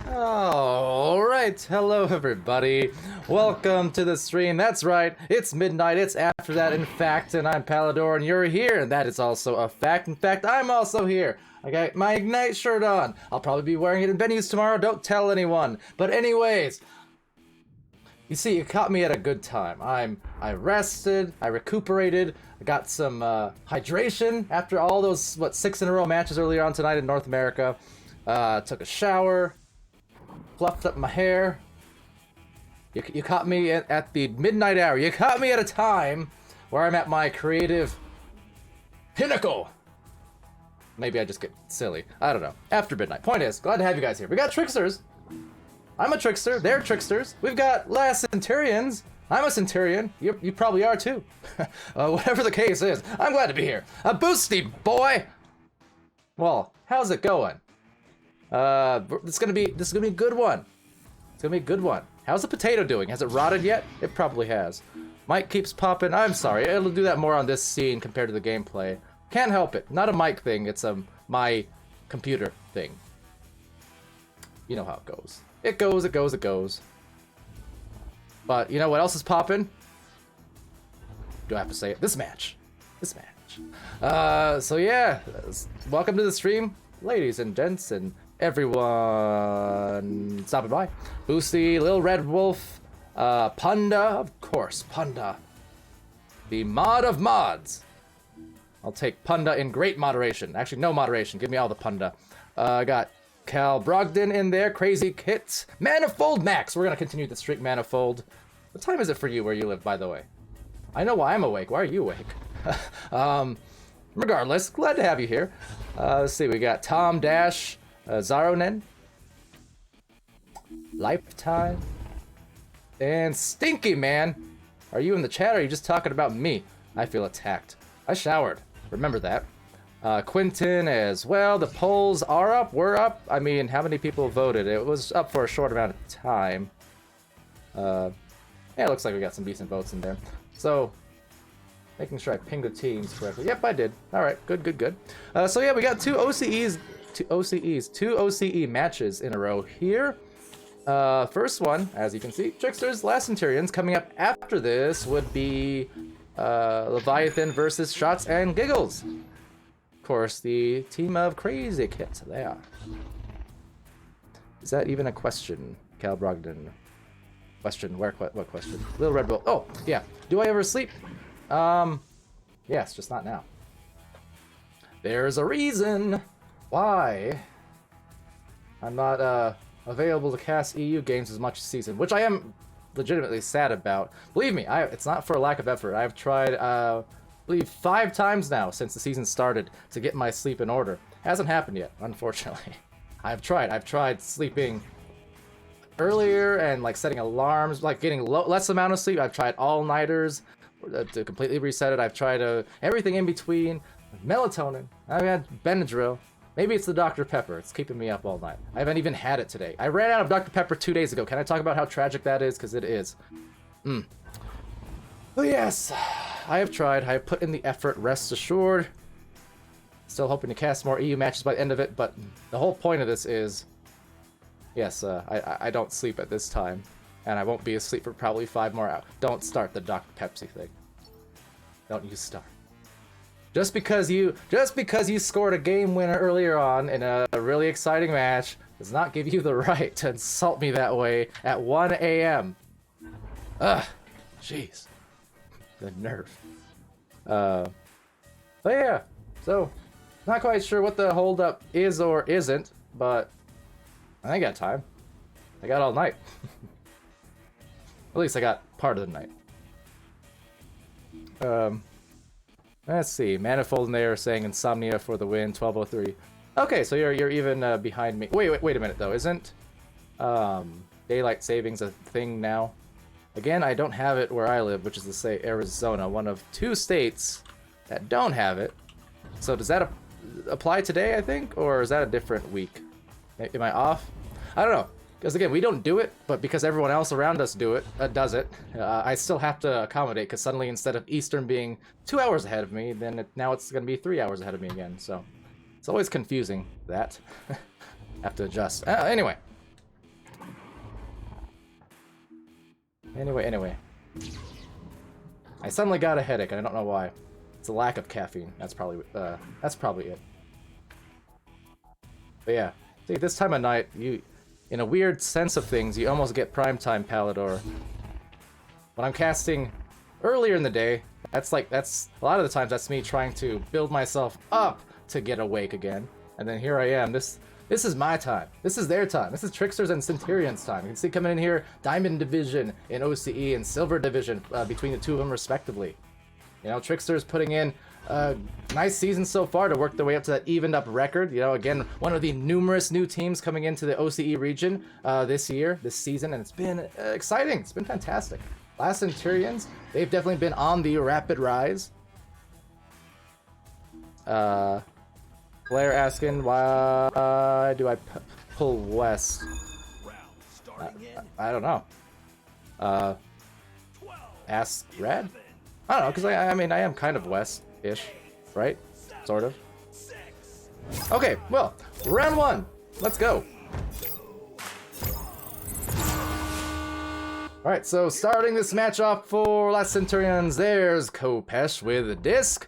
Alright, hello everybody. Welcome to the stream. That's right, it's midnight, it's after that in fact, and I'm Palidore and you're here, and that is also a fact. In fact, I'm also here. I got my Ignite shirt on. I'll probably be wearing it in venues tomorrow, don't tell anyone. But anyways, you see, you caught me at a good time. I rested, I recuperated, I got some hydration after all those, 6 in a row matches earlier on tonight in North America. Took a shower, fluffed up my hair. You caught me at the midnight hour. You caught me at a time where I'm at my creative pinnacle. Maybe I just get silly. I don't know. After midnight. Point is, glad to have you guys here. We got Tricksters. I'm a Trickster. They're Tricksters. We've got Centurions. I'm a Centurion. You probably are too. Whatever the case is, I'm glad to be here. A boosty boy. Well, how's it going? This is gonna be a good one. It's gonna be a good one. How's the potato doing? Has it rotted yet? It probably has. Mic keeps popping. I'm sorry. It'll do that more on this scene compared to the gameplay. Can't help it. Not a mic thing. It's my computer thing. You know how it goes. It goes. It goes. It goes. But you know what else is popping? Do I have to say it? This match. This match. So yeah. Welcome to the stream, ladies and gents, and everyone stopping by. Boosty, Lil Red Wolf, Punda, of course, Punda. The mod of mods. I'll take Punda in great moderation. Actually, no moderation. Give me all the Punda. I got Cal Brogdon in there, Crazy Kits, Manifold Max. We're gonna continue the streak, Manifold. What time is it for you where you live, by the way? I know why I'm awake. Why are you awake? Regardless, glad to have you here. Let's see, we got Tom Dash, Zaronen, Lifetime, and Stinky Man. Are you in the chat or are you just talking about me? I feel attacked. I showered. Remember that. Quentin as well. The polls are up. We're up. I mean, how many people voted? It was up for a short amount of time. Yeah, it looks like we got some decent votes in there. So, making sure I pinged the teams correctly. Yep, I did. All right, good, good, good. So yeah, we got two OCE matches in a row here. First one, as you can see, Tricksters, Centurions. Coming up after this would be Leviathan versus Shotz and Gigglez. Of course, the team of Crazy Kits. They are. Is that even a question, Cal Brogdon? Question? Where? What question? Little Red Bull. Oh, yeah. Do I ever sleep? Yes, just not now. There's a reason. why I'm not available to cast EU games as much this season, which I am legitimately sad about. Believe me, it's not for a lack of effort. I've tried, I believe 5 times now since the season started to get my sleep in order. Hasn't happened yet, unfortunately. I've tried sleeping earlier and like setting alarms, like getting less amount of sleep. I've tried all-nighters to completely reset it. I've tried everything in between. Melatonin. I've had Benadryl. Maybe it's the Dr. Pepper. It's keeping me up all night. I haven't even had it today. I ran out of Dr. Pepper 2 days ago. Can I talk about how tragic that is? Because it is. But yes, I have tried. I have put in the effort, rest assured. Still hoping to cast more EU matches by the end of it, but the whole point of this is, yes, I don't sleep at this time, and I won't be asleep for probably 5 more hours. Don't start the Dr. Pepsi thing. Don't you start. Just because you scored a game winner earlier on in a really exciting match does not give you the right to insult me that way at 1 a.m. Ugh, jeez, the nerve. But yeah, so not quite sure what the holdup is or isn't, but I got time. I got all night. At least I got part of the night. Let's see. Manifold and they are saying Insomnia for the win. 12:03. Okay, so you're even behind me. Wait a minute though. Isn't daylight savings a thing now? Again, I don't have it where I live, which is to say Arizona, one of 2 states that don't have it. So does that apply today, I think, or is that a different week? Am I off? I don't know. Because again, we don't do it, but because everyone else around us does it, I still have to accommodate, because suddenly instead of Eastern being 2 hours ahead of me, then now it's going to be 3 hours ahead of me again, so it's always confusing, that. Have to adjust. Anyway. I suddenly got a headache, and I don't know why. It's a lack of caffeine. That's probably it. But yeah, see, this time of night, in a weird sense of things, you almost get primetime Palidore. When I'm casting earlier in the day, that's a lot of the times that's me trying to build myself up to get awake again. And then here I am. This is my time. This is their time. This is Tricksters and Centurions time. You can see coming in here, Diamond Division in OCE and Silver Division between the 2 of them respectively. You know, Tricksters putting in nice season so far to work their way up to that evened up record. You know, again, one of the numerous new teams coming into the OCE region this season, and it's been exciting. It's been fantastic. Last Centurions, they've definitely been on the rapid rise. Blair asking, why do I pull west? I don't know. Ask Rad? I don't know, because I mean, I am kind of west-ish, right? Sort of. Okay, well, round 1. Let's go. Alright, so starting this match off for Last Centurions, there's Kopesh with a disc.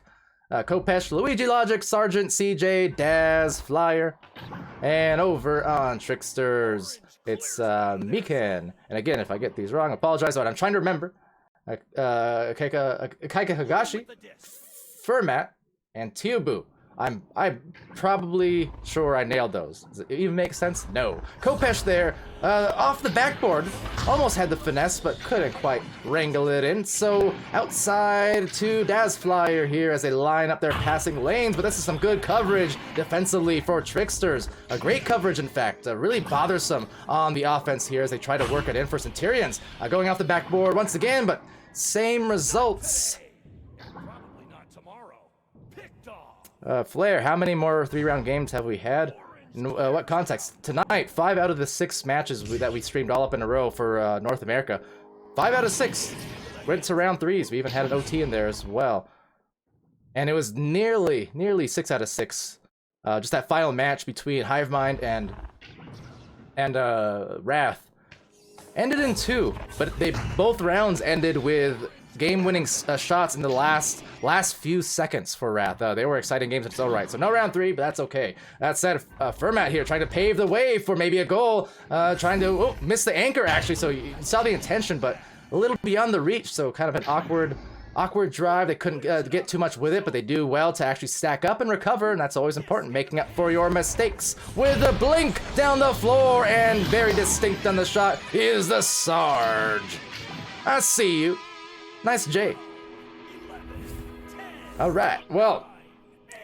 Kopesh, Luigi Logic, Sergeant, CJ, Daz, Flyer. And over on Tricksters, it's Mikan. And again, if I get these wrong, I apologize, but I'm trying to remember. Kaika Higashi, Fermat, and Tiobu. I'm probably sure I nailed those. Does it even make sense? No. Kopesh there, off the backboard, almost had the finesse, but couldn't quite wrangle it in. So outside to Daz Flyer here as they line up their passing lanes, but this is some good coverage defensively for Tricksters. A great coverage, in fact, really bothersome on the offense here as they try to work it in for Centurions. Going off the backboard once again, but same results. Flair, how many more 3-round games have we had? In what context? Tonight, 5 out of the 6 matches that we streamed all up in a row for North America. 5 out of 6 went to round 3s. We even had an OT in there as well. And it was nearly 6 out of 6. Just that final match between Hivemind and Wrath ended in 2, but both rounds ended with game-winning shots in the last few seconds for Wrath. They were exciting games in its own right. So no round 3, but that's okay. That said, Fermat here trying to pave the way for maybe a goal. Trying to miss the anchor, actually. So you saw the intention, but a little beyond the reach. So kind of an awkward awkward drive. They couldn't get too much with it, but they do well to actually stack up and recover, and that's always important, making up for your mistakes. With a blink down the floor, and very distinct on the shot is the Sarge. I see you. Nice J. All right, well,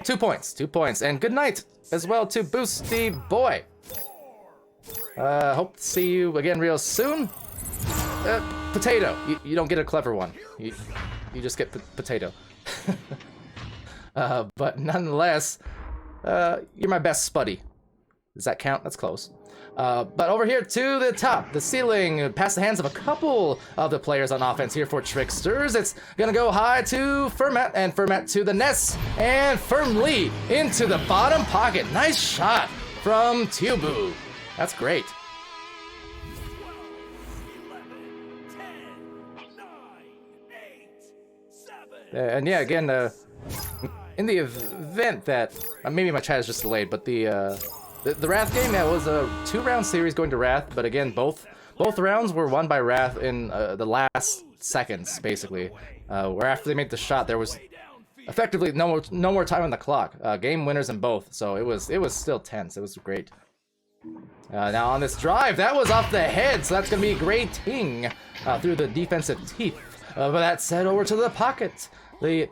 2 points, and good night as well to Boosty Boy. Hope to see you again real soon. Potato. You don't get a clever one. You just get potato. But nonetheless, you're my best spuddy. Does that count? That's close. But over here to the top, the ceiling, past the hands of a couple of the players on offense here for Tricksters. It's gonna go high to Fermat, and Fermat to the nest, and firmly into the bottom pocket. Nice shot from Tubu. That's great. And yeah, again, in the event that maybe my chat is just delayed, but the Wrath game, that was a 2-round series going to Wrath, but again, both rounds were won by Wrath in the last seconds, basically. Where after they made the shot, there was effectively no more time on the clock. Game winners in both, so it was still tense. It was great. Now on this drive, that was off the head, so that's gonna be grating through the defensive teeth. But that said, over to the pocket. The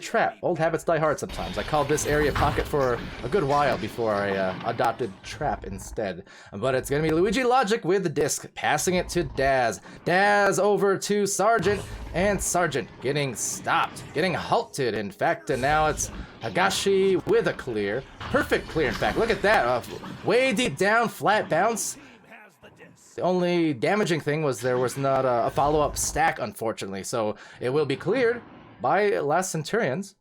trap. Old habits die hard sometimes. I called this area pocket for a good while before I adopted trap instead. But it's gonna be Luigi Logic with the disc, passing it to Daz. Daz over to Sergeant, and Sergeant getting stopped, getting halted, in fact, and now it's Higashi with a clear. Perfect clear, in fact. Look at that. Way deep down, flat bounce. The only damaging thing was there was not a follow-up stack, unfortunately, so it will be cleared by last Centurions.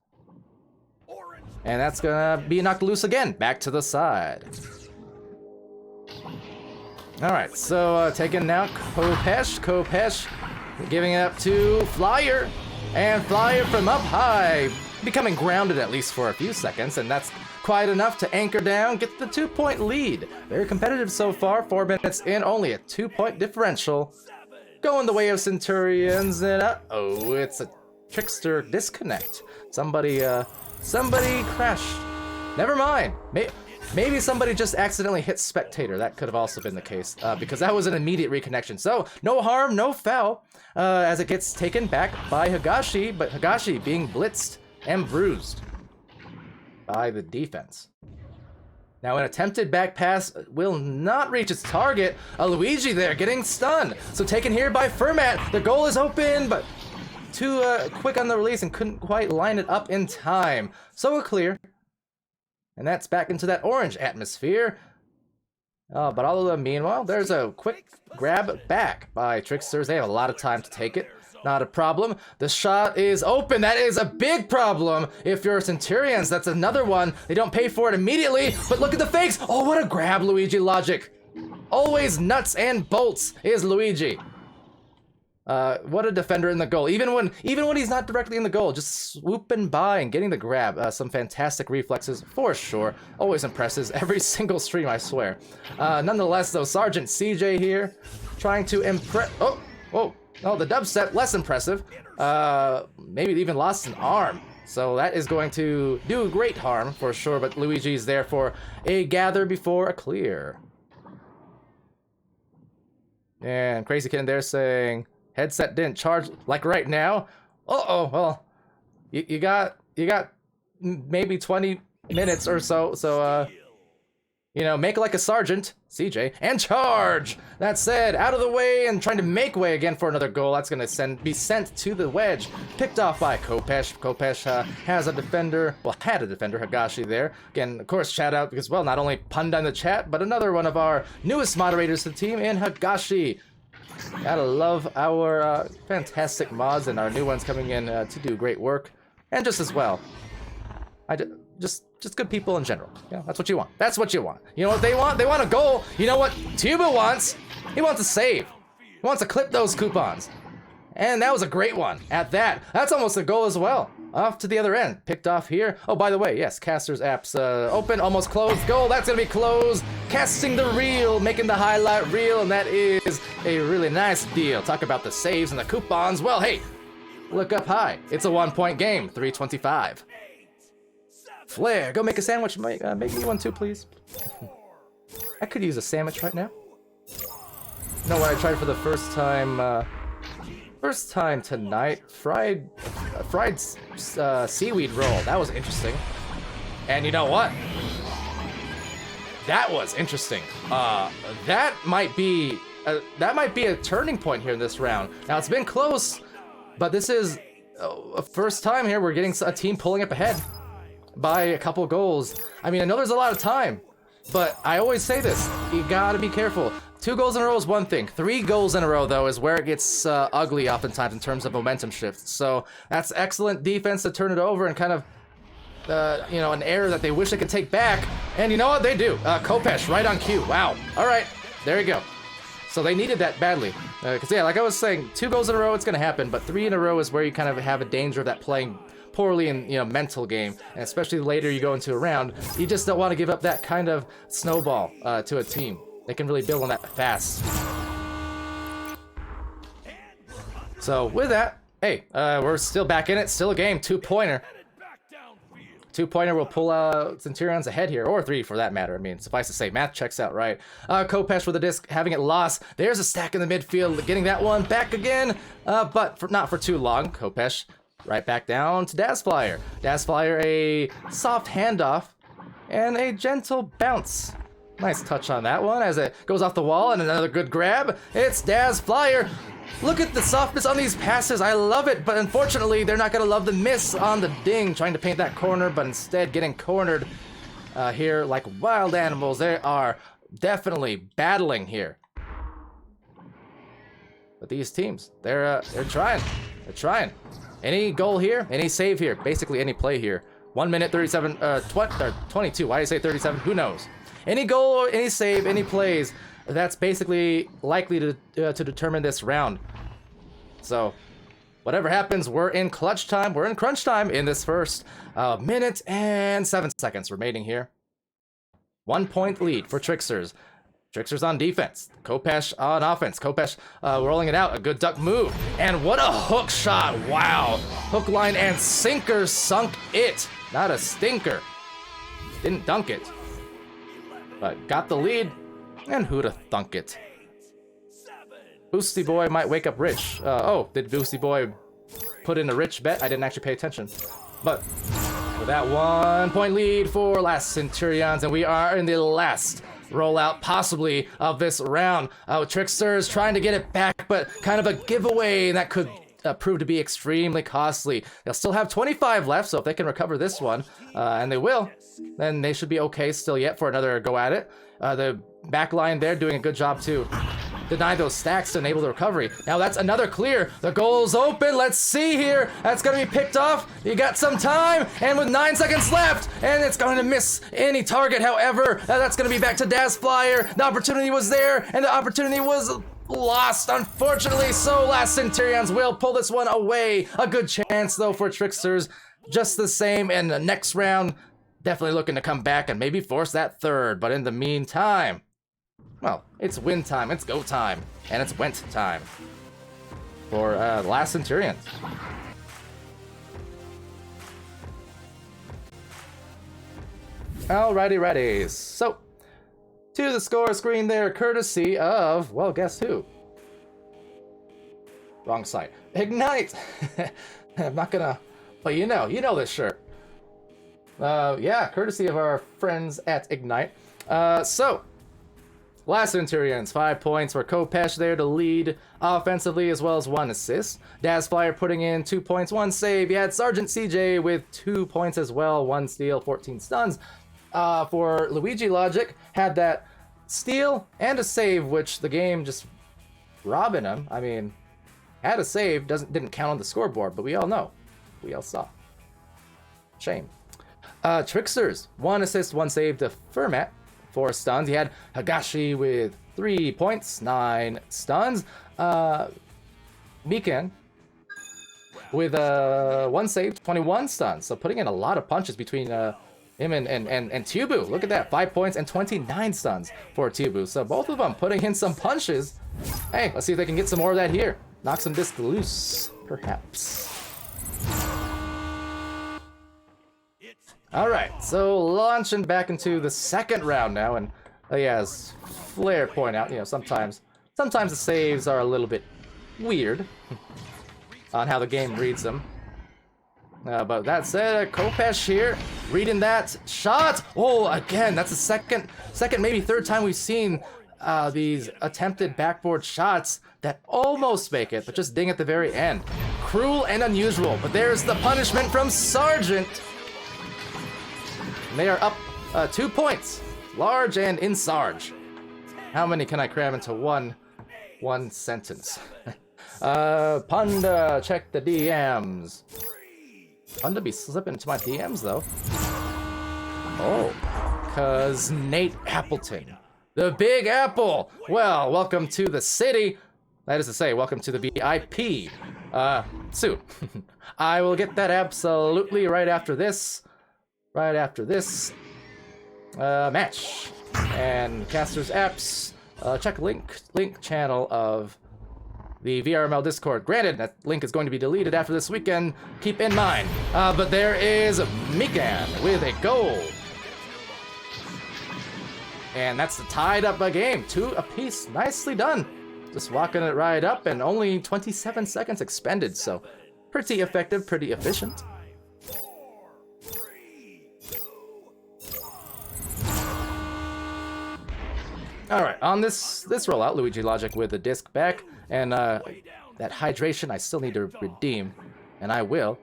And that's gonna be knocked loose again, back to the side. Alright, so taking now Kopesh giving it up to Flyer, and Flyer from up high, becoming grounded at least for a few seconds, and that's quite enough to anchor down, get the 2-point lead. Very competitive so far, 4 minutes in, only a 2-point differential. Going the way of Centurions, and uh-oh, it's a Trickster disconnect. Somebody crashed. Never mind. Maybe somebody just accidentally hit spectator. That could have also been the case, because that was an immediate reconnection. So, no harm, no foul, as it gets taken back by Higashi, but Higashi being blitzed and bruised by the defense. Now, an attempted back pass will not reach its target. Luigi there getting stunned. So taken here by Fermat. The goal is open, but too quick on the release and couldn't quite line it up in time. So a clear. And that's back into that orange atmosphere. But all of them, meanwhile, there's a quick grab back by Tricksters. They have a lot of time to take it. Not a problem. The shot is open. That is a big problem if you're Centurions. That's another one. They don't pay for it immediately, but look at the fakes. Oh, what a grab, Luigi Logic. Always nuts and bolts is Luigi. What a defender in the goal. Even when he's not directly in the goal, just swooping by and getting the grab. Some fantastic reflexes for sure. Always impresses every single stream, I swear. Nonetheless, though, Sergeant CJ here trying to impress. Oh, the dubstep, less impressive. Maybe even lost an arm. So that is going to do great harm for sure, but Luigi's there for a gather before a clear. And Crazy Kitten there saying, headset didn't charge like right now. Uh-oh, well, you got maybe 20 minutes or so, make like a sergeant, CJ, and charge! That said, out of the way and trying to make way again for another goal. That's gonna be sent to the wedge. Picked off by Kopesh. Kopesh has a defender, had a defender, Higashi there. Again, of course, shout out because, well, not only punned on the chat, but another one of our newest moderators to the team in Higashi. Gotta love our fantastic mods and our new ones coming in to do great work. And just as well. Just good people in general. Yeah, that's what you want. That's what you want. You know what they want? They want a goal. You know what Tuba wants? He wants a save. He wants to clip those coupons. And that was a great one at that. That's almost a goal as well. Off to the other end. Picked off here. Oh, by the way, yes, Caster's app's open, almost closed. Goal, that's gonna be closed. Casting the reel, making the highlight reel, and that is a really nice deal. Talk about the saves and the coupons. Well, hey, Look up high. It's a 1-point game. 325. Flare, go make a sandwich. Make me one too, please. I could use a sandwich right now. You know what I tried for the first time tonight? Fried seaweed roll. That was interesting. And you know what? That was interesting. That might be a turning point here in this round. Now it's been close, but this is a first time here we're getting a team pulling up ahead by a couple goals. I mean, I know there's a lot of time, but I always say this: you gotta be careful. 2 goals in a row is one thing. 3 goals in a row, though, is where it gets ugly oftentimes in terms of momentum shifts. So that's excellent defense to turn it over and kind of, you know, an error that they wish they could take back. And you know what? They do. Kopesh right on cue. Wow. All right. There you go. So they needed that badly. Because, yeah, like I was saying, 2 goals in a row, it's going to happen. But 3 in a row is where you kind of have a danger of that playing poorly in, you know, mental game. And especially later you go into a round, you just don't want to give up that kind of snowball to a team. They can really build on that fast. So with that, hey, we're still back in it. Still a game. 2-pointer. 2-pointer will pull Centurions ahead here, or 3 for that matter. I mean, suffice to say, math checks out, right? Kopesh with the disc, having it lost. There's a stack in the midfield, getting that one back again, but not for too long. Kopesh right back down to Dazflyer. Dazflyer, a soft handoff and a gentle bounce. Nice touch on that one as it goes off the wall, and another good grab. It's Dazflyer. Look at the softness on these passes. I love it, but unfortunately, they're not going to love the miss on the ding, trying to paint that corner, but instead getting cornered here like wild animals. They are definitely battling here. But these teams, they're trying. They're trying. Any goal here, any save here, basically any play here. 1 minute 37, 22. Why do you say 37? Who knows? Any goal, any save, any plays, that's basically likely to determine this round. So, whatever happens, we're in clutch time, we're in crunch time in this first minute and 7 seconds remaining here. 1 point lead for Tricksters. Tricksters on defense. Kopesh on offense. Kopesh rolling it out. A good duck move. And what a hook shot. Wow. Hook, line, and sinker sunk it. Not a stinker. Didn't dunk it. But got the lead, and who'da thunk it? Boosty Boy might wake up rich. Oh, did Boosty Boy put in a rich bet? I didn't actually pay attention. But with that 1 point lead for last Centurions, and we are in the last rollout possibly of this round. Tricksters trying to get it back, but kind of a giveaway, and that could prove to be extremely costly. They'll still have 25 left, so if they can recover this one, and they will, then they should be okay still yet for another go at it. The back line there doing a good job too. Deny those stacks to enable the recovery. Now that's another clear. The goal's open. Let's see here. That's going to be picked off. You got some time, and with 9 seconds left, and it's going to miss any target. However, that's going to be back to Dazflyer. The opportunity was there, and the opportunity was lost, unfortunately. So last Centurions will pull this one away. A good chance, though, for Tricksters. Just the same in the next round. Definitely looking to come back and maybe force that third. But in the meantime, well, it's win time, it's go time, and it's went time for last Centurions. Alrighty, ready. So, to the score screen there, courtesy of, well, guess who? Wrong site. Ignite! I'm not gonna, but you know this shirt. Yeah, courtesy of our friends at Ignite. So, last Centurions, 5 points for Kopesh there to lead offensively, as well as 1 assist. Dazflyer putting in 2 points, 1 save. You had Sergeant CJ with 2 points as well, 1 steal, 14 stuns. For Luigi Logic, had that steal and a save, which the game just robbing him. I mean, had a save, didn't count on the scoreboard, but we all know. We all saw. Shame. Tricksters, 1 assist, 1 save to Fermat. 4 stuns. He had Hagashi with 3 points, 9 stuns. Mikan with 1 save, 21 stuns. So putting in a lot of punches between him and Tubu. Look at that, 5 points and 29 stuns for Tubu. So both of them putting in some punches. Hey, let's see if they can get some more of that here. Knock some disc loose, perhaps. Alright, so launching back into the second round now, and yeah, as Flair point out, you know, sometimes the saves are a little bit weird on how the game reads them. But that said, Khopesh here, reading that shot. Oh, again, that's the second, maybe third time we've seen these attempted backboard shots that almost make it, but just ding at the very end. Cruel and unusual, but there's the punishment from Sergeant. And they are up 2 points, large and in Sarge. How many can I cram into one sentence? Punda, check the DMs. Punda be slipping into my DMs though. Oh, cause Nate Appleton, the Big Apple. Well, welcome to the city. That is to say, welcome to the VIP. Soon. I will get that absolutely right after this. Match. And Casters Apps, check link channel of the VRML Discord. Granted, that link is going to be deleted after this weekend, keep in mind. But there is Mikan with a goal. And that's the tied up game, 2 apiece, nicely done. Just walking it right up and only 27 seconds expended, so pretty effective, pretty efficient. Alright, on this rollout, Luigi Logic with the disc back, and that hydration I still need to redeem, and I will.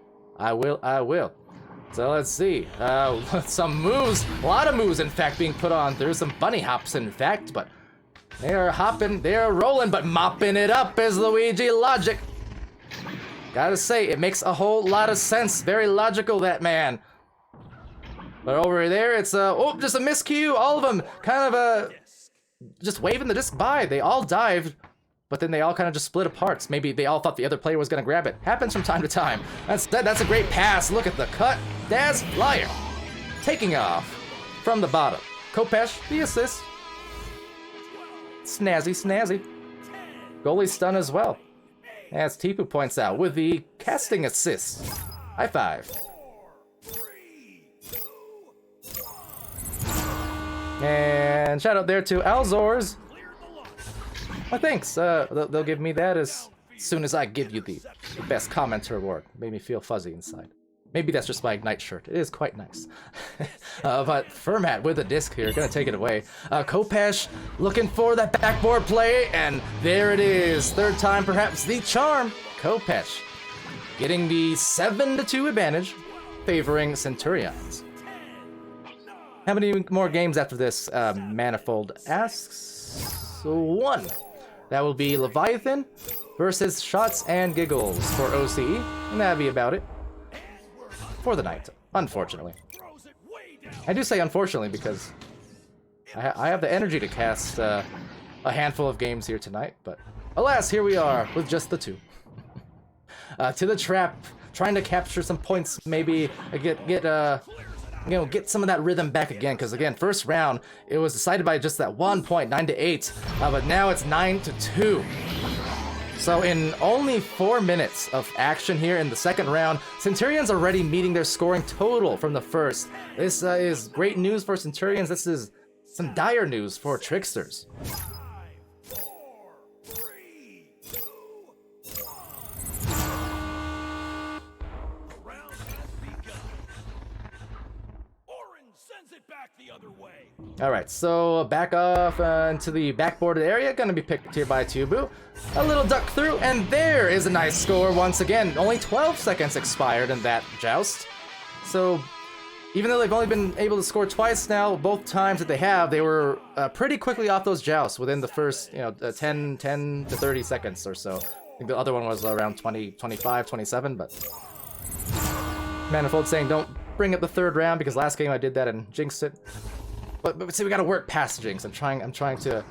So let's see, some moves, a lot of moves in fact being put on. There's some bunny hops in fact, but they are hopping, they are rolling, but mopping it up is Luigi Logic. Gotta say, it makes a whole lot of sense, very logical, that man. But over there, it's oh, just a miscue, all of them kind of just waving the disc by. They all dived, but then they all kind of just split apart. Maybe they all thought the other player was gonna grab it. Happens from time to time. That's a great pass. Look at the cut. Daz Flyer taking off from the bottom. Khopesh, the assist. Snazzy. Goalie stun as well. As Tipu points out, with the casting assist. High five. And shout out there to Alzors. Well, thanks. They'll give me that as soon as I give you the best commenter award. Made me feel fuzzy inside. Maybe that's just my Ignite shirt. It is quite nice. But Fermat with a disc here, gonna take it away. Khopesh looking for that backboard play, and there it is. Third time, perhaps the charm. Khopesh getting the 7-2 advantage, favoring Centurions. How many more games after this? Manifold asks. 1. That will be Leviathan versus Shotz and Gigglez for OCE, and that'll be about it for the night, unfortunately. I do say unfortunately because I have the energy to cast a handful of games here tonight, but alas, here we are with just the 2. To the trap, trying to capture some points, maybe get some of that rhythm back again, because again, first round, it was decided by just that 1 point, 9-8, but now it's 9-2. So in only 4 minutes of action here in the second round, Centurions already meeting their scoring total from the first. This is great news for Centurions. This is some dire news for Tricksters. Alright, so back off into the backboarded area, gonna be picked here by Tubu. A little duck through, and there is a nice score once again. Only 12 seconds expired in that joust. So, even though they've only been able to score twice now, both times that they were pretty quickly off those jousts within the first, 10 to 30 seconds or so. I think the other one was around 20, 25, 27, but Manifold saying don't bring up the third round because last game I did that and jinxed it. But see, we gotta work past jinx. I'm trying to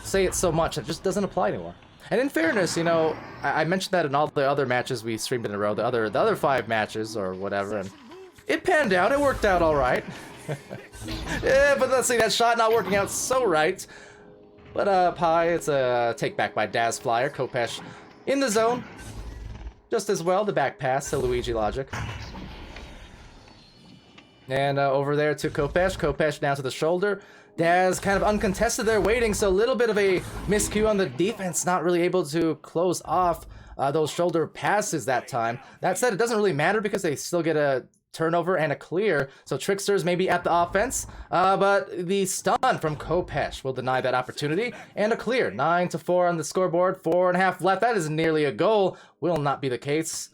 say it so much it just doesn't apply anymore. And in fairness, I mentioned that in all the other matches we streamed in a row, the other 5 matches or whatever, and it panned out. It worked out all right. Yeah, but let's see, that shot not working out so right. But Pi, it's a take back by Daz Flyer. Khopesh in the zone. just as well. The back pass to Luigi Logic. And over there to Khopesh. Khopesh down to the shoulder. Daz kind of uncontested there, waiting, so a little bit of a miscue on the defense, not really able to close off those shoulder passes that time. That said, it doesn't really matter because they still get a turnover and a clear, so Tricksters may be at the offense, but the stun from Khopesh will deny that opportunity, and a clear. 9-4 on the scoreboard, 4.5 left. That is nearly a goal. Will not be the case.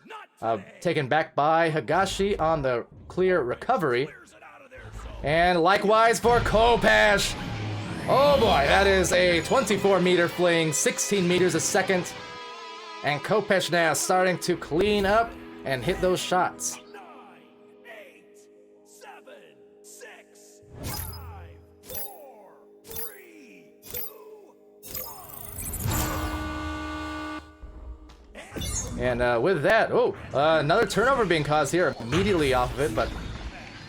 Taken back by Higashi on the clear recovery. And likewise for Khopesh. Oh boy, that is a 24-meter fling, 16 meters a second. And Khopesh now starting to clean up and hit those shots. 9, 8, 7, 6, 5, 4, 3, 2, 1. And with that, another turnover being caused here immediately off of it, but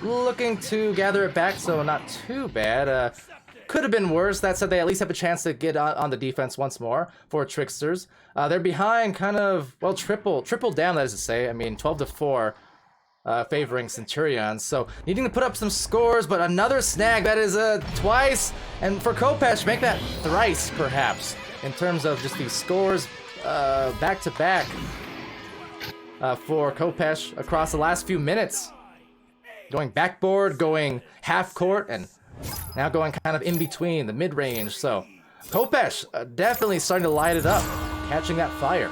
looking to gather it back, so not too bad. Could have been worse. That said, they at least have a chance to get on the defense once more for Tricksters. They're behind kind of, well, triple down, that is to say. I mean, 12-4 favoring Centurions. So needing to put up some scores, but another snag. That is twice. And for Khopesh, make that thrice, perhaps, in terms of just these scores back-to-back for Khopesh across the last few minutes. Going backboard, going half court, and now going kind of in between, the mid-range. So Khopesh definitely starting to light it up, catching that fire.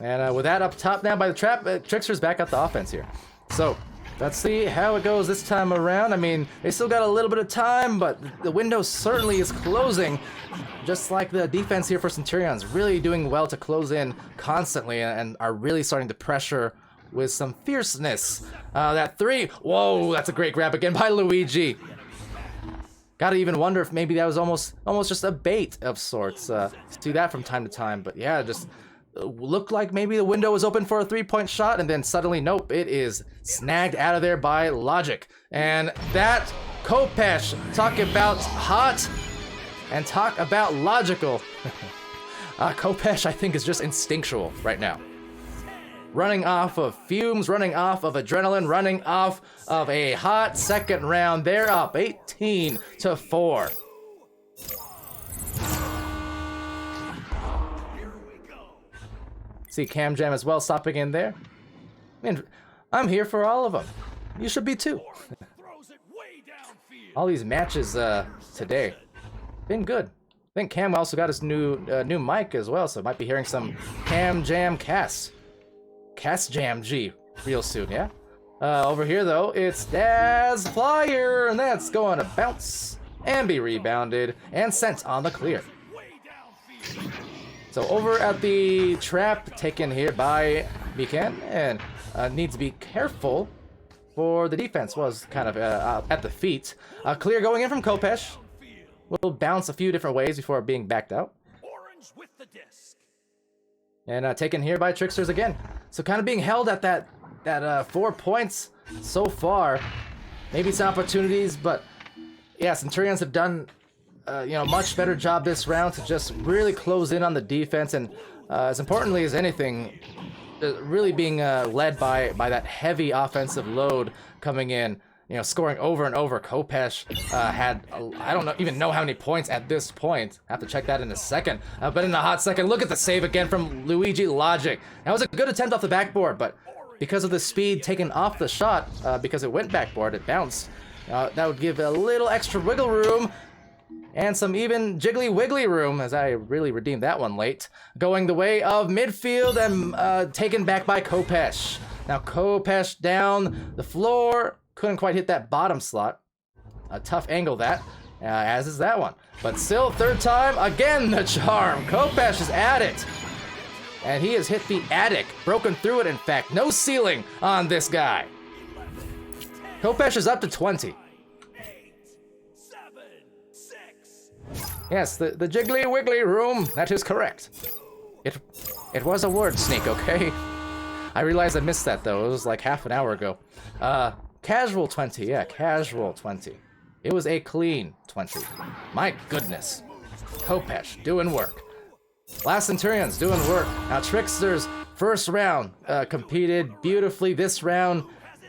And with that up top now by the trap, Tricksters back at the offense here. So let's see how it goes this time around. I mean, they still got a little bit of time, but the window certainly is closing. Just like the defense here for Centurions, really doing well to close in constantly and are really starting to pressure with some fierceness. That three, whoa, that's a great grab again by Luigi. Gotta even wonder if maybe that was almost just a bait of sorts. See that from time to time, but yeah, just looked like maybe the window was open for a three-point shot, and then suddenly, nope, it is snagged out of there by Logic. And that, Khopesh, talk about hot and talk about logical. Khopesh, I think, is just instinctual right now. Running off of fumes, running off of adrenaline, running off of a hot second round. They're up 18-4. See Cam Jam as well stopping in there. I mean, I'm here for all of them. You should be too. All these matches today been good. I think Cam also got his new mic as well, so might be hearing some Cam Jam Cast Jam G real soon, yeah? Over here though, it's Daz Flyer, and that's going to bounce and be rebounded and sent on the clear. So over at the trap taken here by Mikan, and need to be careful for the defense was kind of at the feet. Clear going in from Khopesh. Will bounce a few different ways before being backed out. Orange with the disc. And taken here by Tricksters again. So kind of being held at that 4 points so far. Maybe some opportunities, but yeah, Centurions have done much better job this round to just really close in on the defense, and as importantly as anything, really being led by that heavy offensive load coming in. You know, scoring over and over. Khopesh had, I don't even know how many points at this point. I have to check that in a second. But in a hot second, look at the save again from Luigi Logic. That was a good attempt off the backboard, but because of the speed taken off the shot, because it went backboard, it bounced. That would give a little extra wiggle room and some even jiggly wiggly room, as I really redeemed that one late. Going the way of midfield and taken back by Khopesh. Now Khopesh down the floor. Couldn't quite hit that bottom slot. A tough angle that, as is that one. But still, third time, again the charm. Khopesh is at it. And he has hit the attic. Broken through it, in fact. No ceiling on this guy. Khopesh is up to 20. 8, 7, 6. Yes, the jiggly wiggly room. That is correct. It was a word sneak, okay? I realized I missed that, though. It was like half an hour ago. Casual 20, yeah, casual 20. It was a clean 20. My goodness. Kopesh doing work. Last Centurions doing work. Now Tricksters, first round, competed beautifully. This round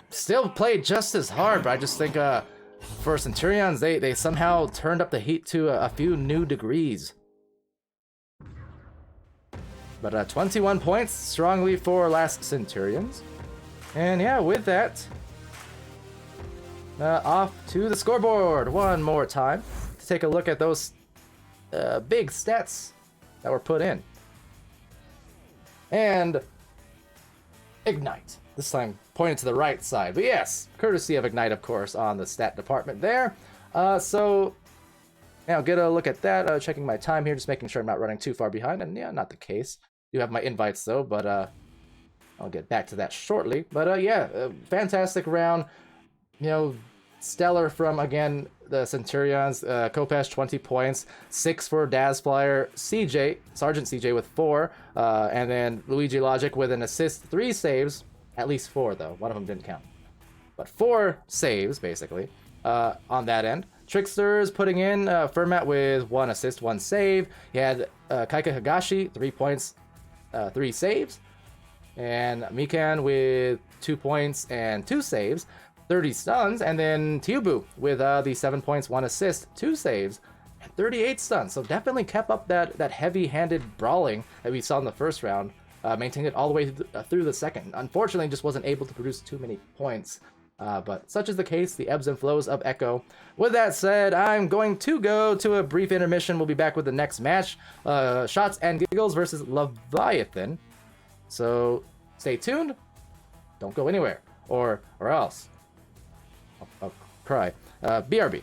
still played just as hard, but I just think for Centurions, they somehow turned up the heat to a few new degrees. But 21 points, strongly for last Centurions. And yeah, with that, off to the scoreboard one more time to take a look at those big stats that were put in. And Ignite. This time pointed to the right side. But yes, courtesy of Ignite, of course, on the stat department there. So now get a look at that. Checking my time here, just making sure I'm not running too far behind. And yeah, not the case. Do have my invites though, but I'll get back to that shortly. But yeah, fantastic round. You know, stellar from, again, the Centurions. Kopesh, 20 points. 6 for Daz Flyer. CJ, Sergeant CJ with 4. And then Luigi Logic with an assist. 3 saves. At least 4, though. One of them didn't count. But 4 saves, basically, on that end. Tricksters putting in Fermat with 1 assist, 1 save. He had Kaika Higashi, 3 points, 3 saves. And Mikan with 2 points and 2 saves. 30 stuns, and then Tiubu with the 7 points, 1 assist, 2 saves, and 38 stuns. So definitely kept up that heavy-handed brawling that we saw in the first round, maintained it all the way through the second. Unfortunately, just wasn't able to produce too many points, but such is the case, the ebbs and flows of Echo. With that said, I'm going to go to a brief intermission. We'll be back with the next match, Shotz and Gigglez versus Leviathan. So stay tuned, don't go anywhere, or else I'll cry. BRB.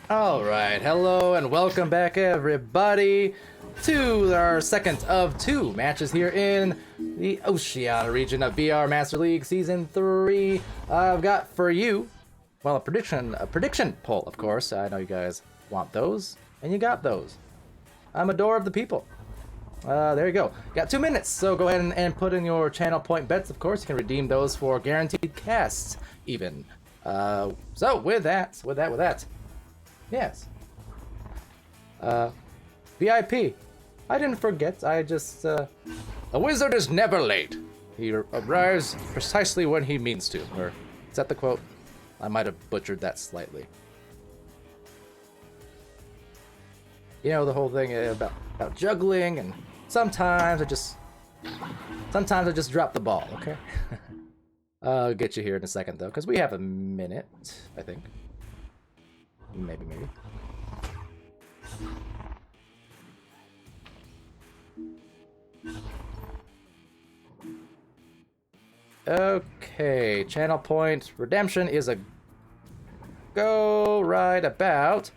Alright, hello and welcome back everybody to our second of 2 matches here in the Oceania region of VR Master League Season 3. I've got for you, well, a prediction poll, of course. I know you guys want those, and you got those. I'm a door of the people. There you go. Got 2 minutes, so go ahead and put in your channel point bets. Of course, you can redeem those for guaranteed casts, even. So with that, yes. VIP. I didn't forget. I just. A wizard is never late. He arrives precisely when he means to. Or is that the quote? I might have butchered that slightly. You know, the whole thing about juggling, and sometimes I just drop the ball, okay? I'll get you here in a second, though, because we have a minute, I think. Maybe. Okay, channel point redemption is a go right about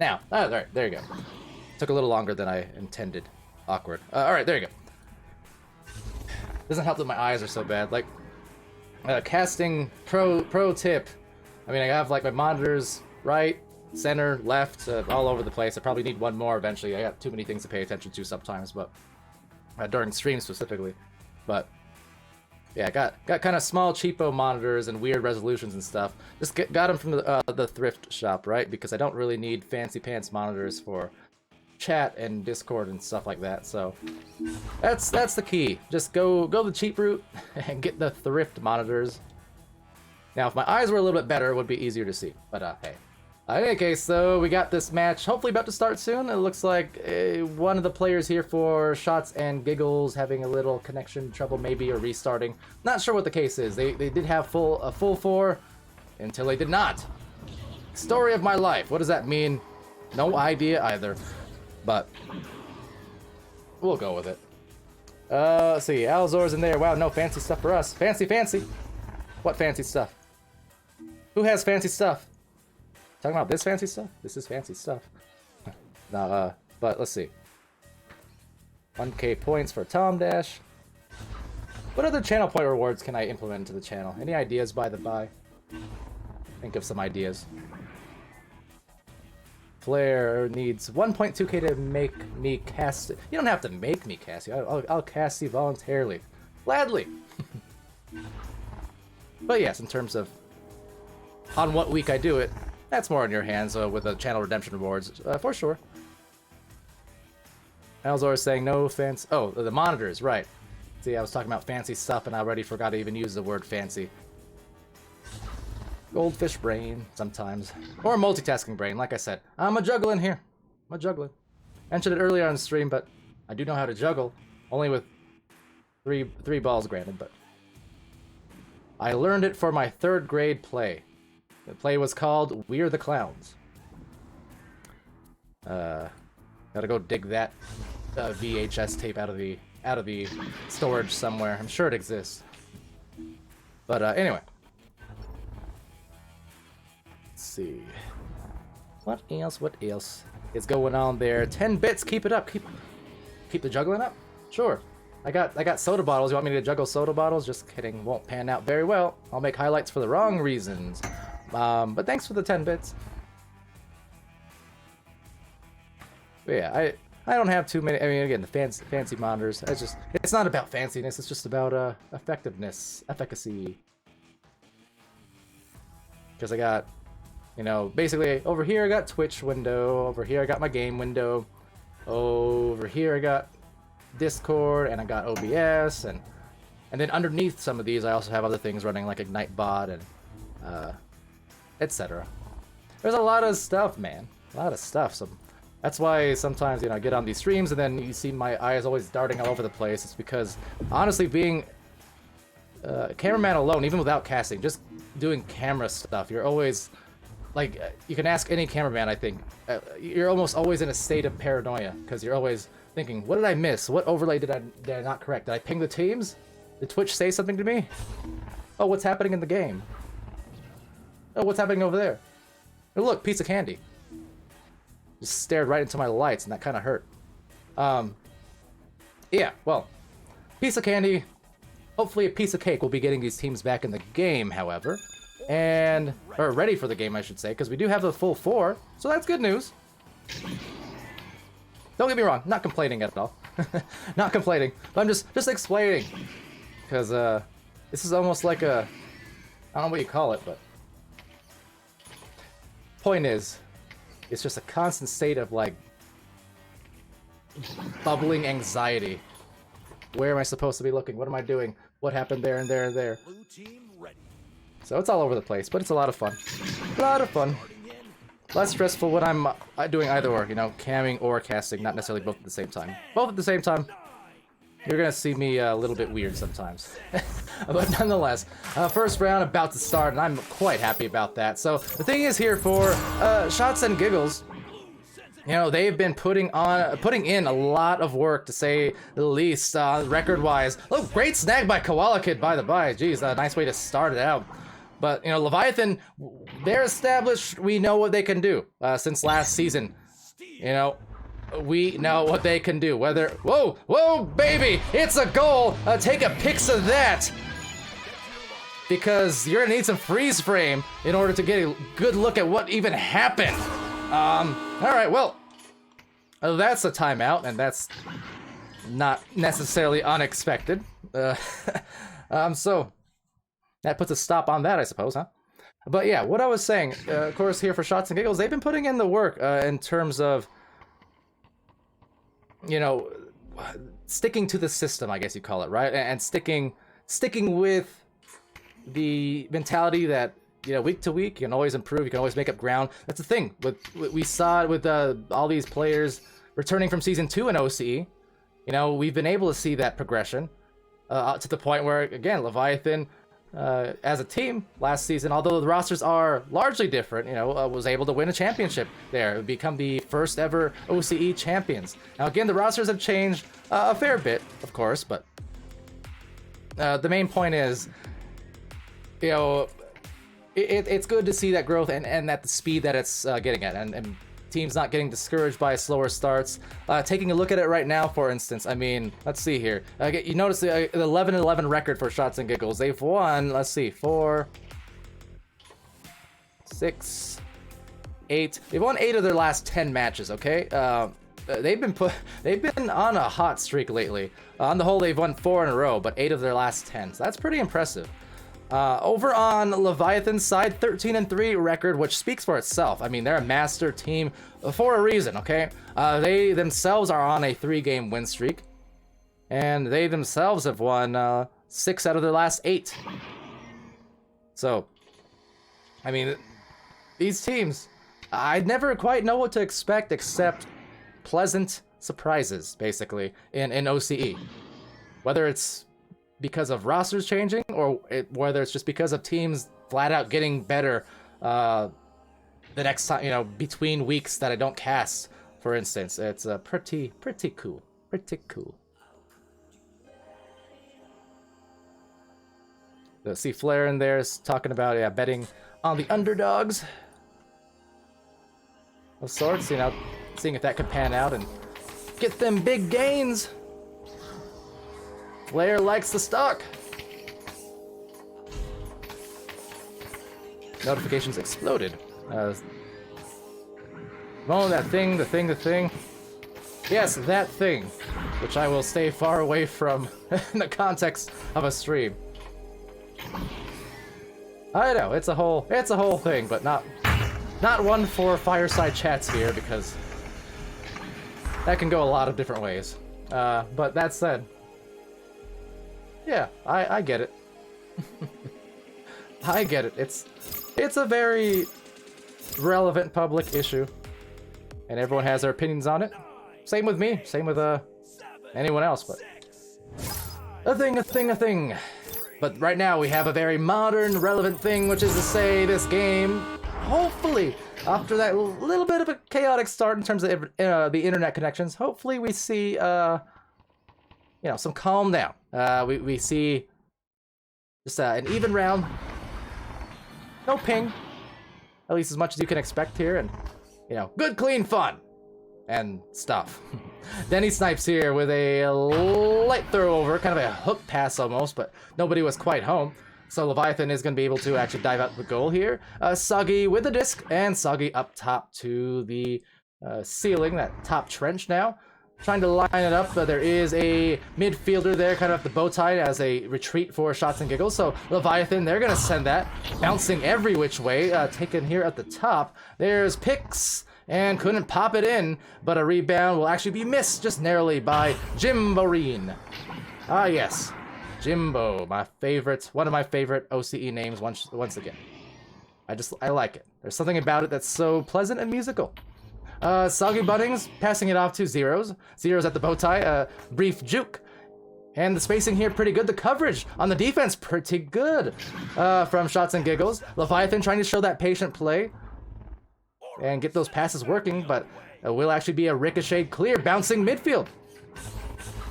now. Oh, all right, there you go. Took a little longer than I intended. Awkward. All right, there you go. Doesn't help that my eyes are so bad. Like, casting pro tip. I mean, I have like my monitors right, center, left, all over the place. I probably need one more eventually. I got too many things to pay attention to sometimes, but during streams specifically. But yeah, got kind of small cheapo monitors and weird resolutions and stuff. Just got them from the thrift shop, right? Because I don't really need fancy pants monitors for chat and Discord and stuff like that. So that's the key. Just go the cheap route and get the thrift monitors. Now, if my eyes were a little bit better, it would be easier to see. But hey. In any case, though, we got this match hopefully about to start soon. It looks like one of the players here for Shotz and Gigglez having a little connection trouble maybe, or restarting. Not sure what the case is. They did have a full 4 until they did not. Story of my life. What does that mean? No idea either. But we'll go with it. Let's see. Alzor's in there. Wow, no fancy stuff for us. Fancy. What fancy stuff? Who has fancy stuff? Talking about this fancy stuff? This is fancy stuff. Now, but let's see. 1K points for Tom Dash. What other channel point rewards can I implement into the channel? Any ideas by the by? Think of some ideas. Flare needs 1.2K to make me cast it. You don't have to make me cast you. I'll cast you voluntarily. Gladly. But yes, in terms of on what week I do it, that's more in your hands with the channel redemption rewards, for sure. Alzor is saying no fancy. Oh, the monitors, right. See, I was talking about fancy stuff and I already forgot to even use the word fancy. Goldfish brain, sometimes. Or multitasking brain, like I said. I'm a juggling here. I'm a juggling. Mentioned it earlier on the stream, but I do know how to juggle. Only with three balls, granted, but I learned it for my 3rd grade play. The play was called We're the Clowns. Gotta go dig that VHS tape out of the storage somewhere. I'm sure it exists. But anyway. Let's see. What else is going on there? 10 bits, keep it up. Keep the juggling up? Sure. I got soda bottles. You want me to juggle soda bottles? Just kidding. Won't pan out very well. I'll make highlights for the wrong reasons. But thanks for the 10 bits. But yeah, I don't have too many. I mean, again, the fancy monitors. It's not about fanciness. It's just about effectiveness, efficacy. Because I got, you know, basically over here I got Twitch window. Over here I got my game window. Over here I got Discord, and I got OBS, and then underneath some of these I also have other things running like Ignite Bot and etc. There's a lot of stuff, man. A lot of stuff. So that's why sometimes, you know, I get on these streams and then you see my eyes always darting all over the place. It's because, honestly, being a cameraman alone, even without casting, just doing camera stuff, you're always, like, you can ask any cameraman, I think, you're almost always in a state of paranoia, because you're always thinking, what did I miss? What overlay did I not correct? Did I ping the teams? Did Twitch say something to me? Oh, what's happening in the game? Oh, what's happening over there? Oh, look, piece of candy. Just stared right into my lights, and that kind of hurt. Yeah, well, piece of candy. Hopefully a piece of cake will be getting these teams back in the game, however. Or ready for the game, I should say, because we do have the full 4, so that's good news. Don't get me wrong, not complaining at all. Not complaining, but I'm just explaining. Because, this is almost like a... I don't know what you call it, but... Point is, it's just a constant state of, like... bubbling anxiety. Where am I supposed to be looking? What am I doing? What happened there and there and there? Blue team ready. So it's all over the place, but it's a lot of fun. A lot of fun. Less stressful when I'm doing either or, you know, camming or casting, not necessarily both at the same time. Both at the same time, you're gonna see me a little bit weird sometimes. But nonetheless, first round about to start, and I'm quite happy about that. So the thing is here for Shotz and Gigglez, you know, they've been putting in a lot of work, to say the least, record-wise. Oh, great snag by Koala Kid, by the by. Jeez, a nice way to start it out. But, you know, Leviathan, they're established. We know what they can do since last season. You know, we know what they can do. Whether... Whoa, whoa, baby! It's a goal! Take a pics of that! Because you're gonna need some freeze frame in order to get a good look at what even happened. Alright, well, that's a timeout, and that's not necessarily unexpected. So, that puts a stop on that, I suppose, huh? But yeah, what I was saying, of course, here for Shotz and Gigglez, they've been putting in the work in terms of, you know, sticking to the system, I guess you call it, right? And sticking with the mentality that, you know, week to week, you can always improve, you can always make up ground. That's the thing. We saw it with all these players returning from Season 2 in OCE. You know, we've been able to see that progression to the point where, again, Leviathan, as a team last season, although the rosters are largely different, you know, was able to win a championship there, become the first ever OCE champions. Now, again, the rosters have changed a fair bit, of course, but the main point is, you know, it's good to see that growth and at the speed that it's getting at, and teams not getting discouraged by slower starts. Taking a look at it right now, for instance, I mean, let's see here. You notice the 11-11 record for Shotz and Gigglez. They've won, let's see, 4, 6, 8. They've won 8 of their last 10 matches, okay? They've been on a hot streak lately. On the whole, they've won 4 in a row, but 8 of their last 10. So that's pretty impressive. Over on Leviathan's side, 13-3 record, which speaks for itself. I mean, they're a master team for a reason, okay? They themselves are on a 3-game win streak, and they themselves have won 6 out of their last 8. So, I mean, these teams, I never quite know what to expect except pleasant surprises, basically, in OCE. Whether it's because of rosters changing, or whether it's just because of teams flat out getting better the next time, you know, between weeks that I don't cast, for instance. It's pretty cool. Pretty cool. See Flair in there is talking about, yeah, betting on the underdogs of sorts, you know, seeing if that could pan out and get them big gains. Flair likes the stock. Notifications exploded. Oh, that thing, the thing. Yes, that thing, which I will stay far away from in the context of a stream. I know, it's a whole thing, but not one for fireside chats here, because that can go a lot of different ways. But that said, yeah, I get it. I get it. It's a very relevant public issue, and everyone has their opinions on it. Same with me. Same with anyone else. But a thing. But right now we have a very modern, relevant thing, which is to say, this game, hopefully, after that little bit of a chaotic start in terms of the internet connections, hopefully we see you know, some calm down. We see just an even round. No ping. At least as much as you can expect here, and, you know, good, clean fun. And stuff. Denny snipes here with a light throw over, kind of a hook pass almost, but nobody was quite home. So Leviathan is going to be able to actually dive out the goal here. Soggy with the disc, and Soggy up top to the ceiling, that top trench now. trying to line it up. There is a midfielder there, kind of at the bow tie as a retreat for Shotz and Gigglez. So Leviathan, they're going to send that, bouncing every which way. Taken here at the top. There's Pix, and couldn't pop it in, but a rebound will actually be missed just narrowly by Jimboreen. Ah, yes. Jimbo, my favorite, one of my favorite OCE names once again. I like it. There's something about it that's so pleasant and musical. Soggy Buddings passing it off to Zeros. Zeros at the bow tie, brief juke. And the spacing here pretty good. The coverage on the defense pretty good from Shotz and Gigglez. Leviathan trying to show that patient play and get those passes working, but it will actually be a ricocheted clear, bouncing midfield.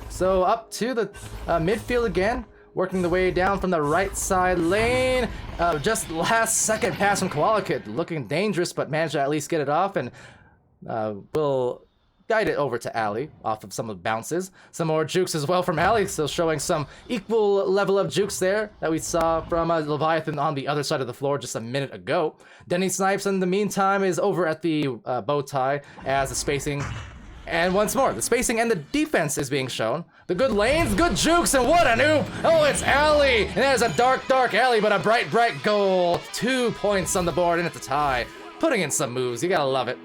So up to the midfield again, working the way down from the right side lane. Just last second pass from Koala Kid, looking dangerous, but managed to at least get it off, and will guide it over to Ali off of some of the bounces. Some more jukes as well from Ali, still showing some equal level of jukes there that we saw from Leviathan on the other side of the floor just a minute ago. Denny Snipes in the meantime is over at the bow tie as the spacing. And once more, the spacing and the defense is being shown. The good lanes, good jukes, and what an oop! Oh, it's Ali! And there's a dark, dark alley, but a bright, bright goal. 2 points on the board, and it's a tie. Putting in some moves, you gotta love it.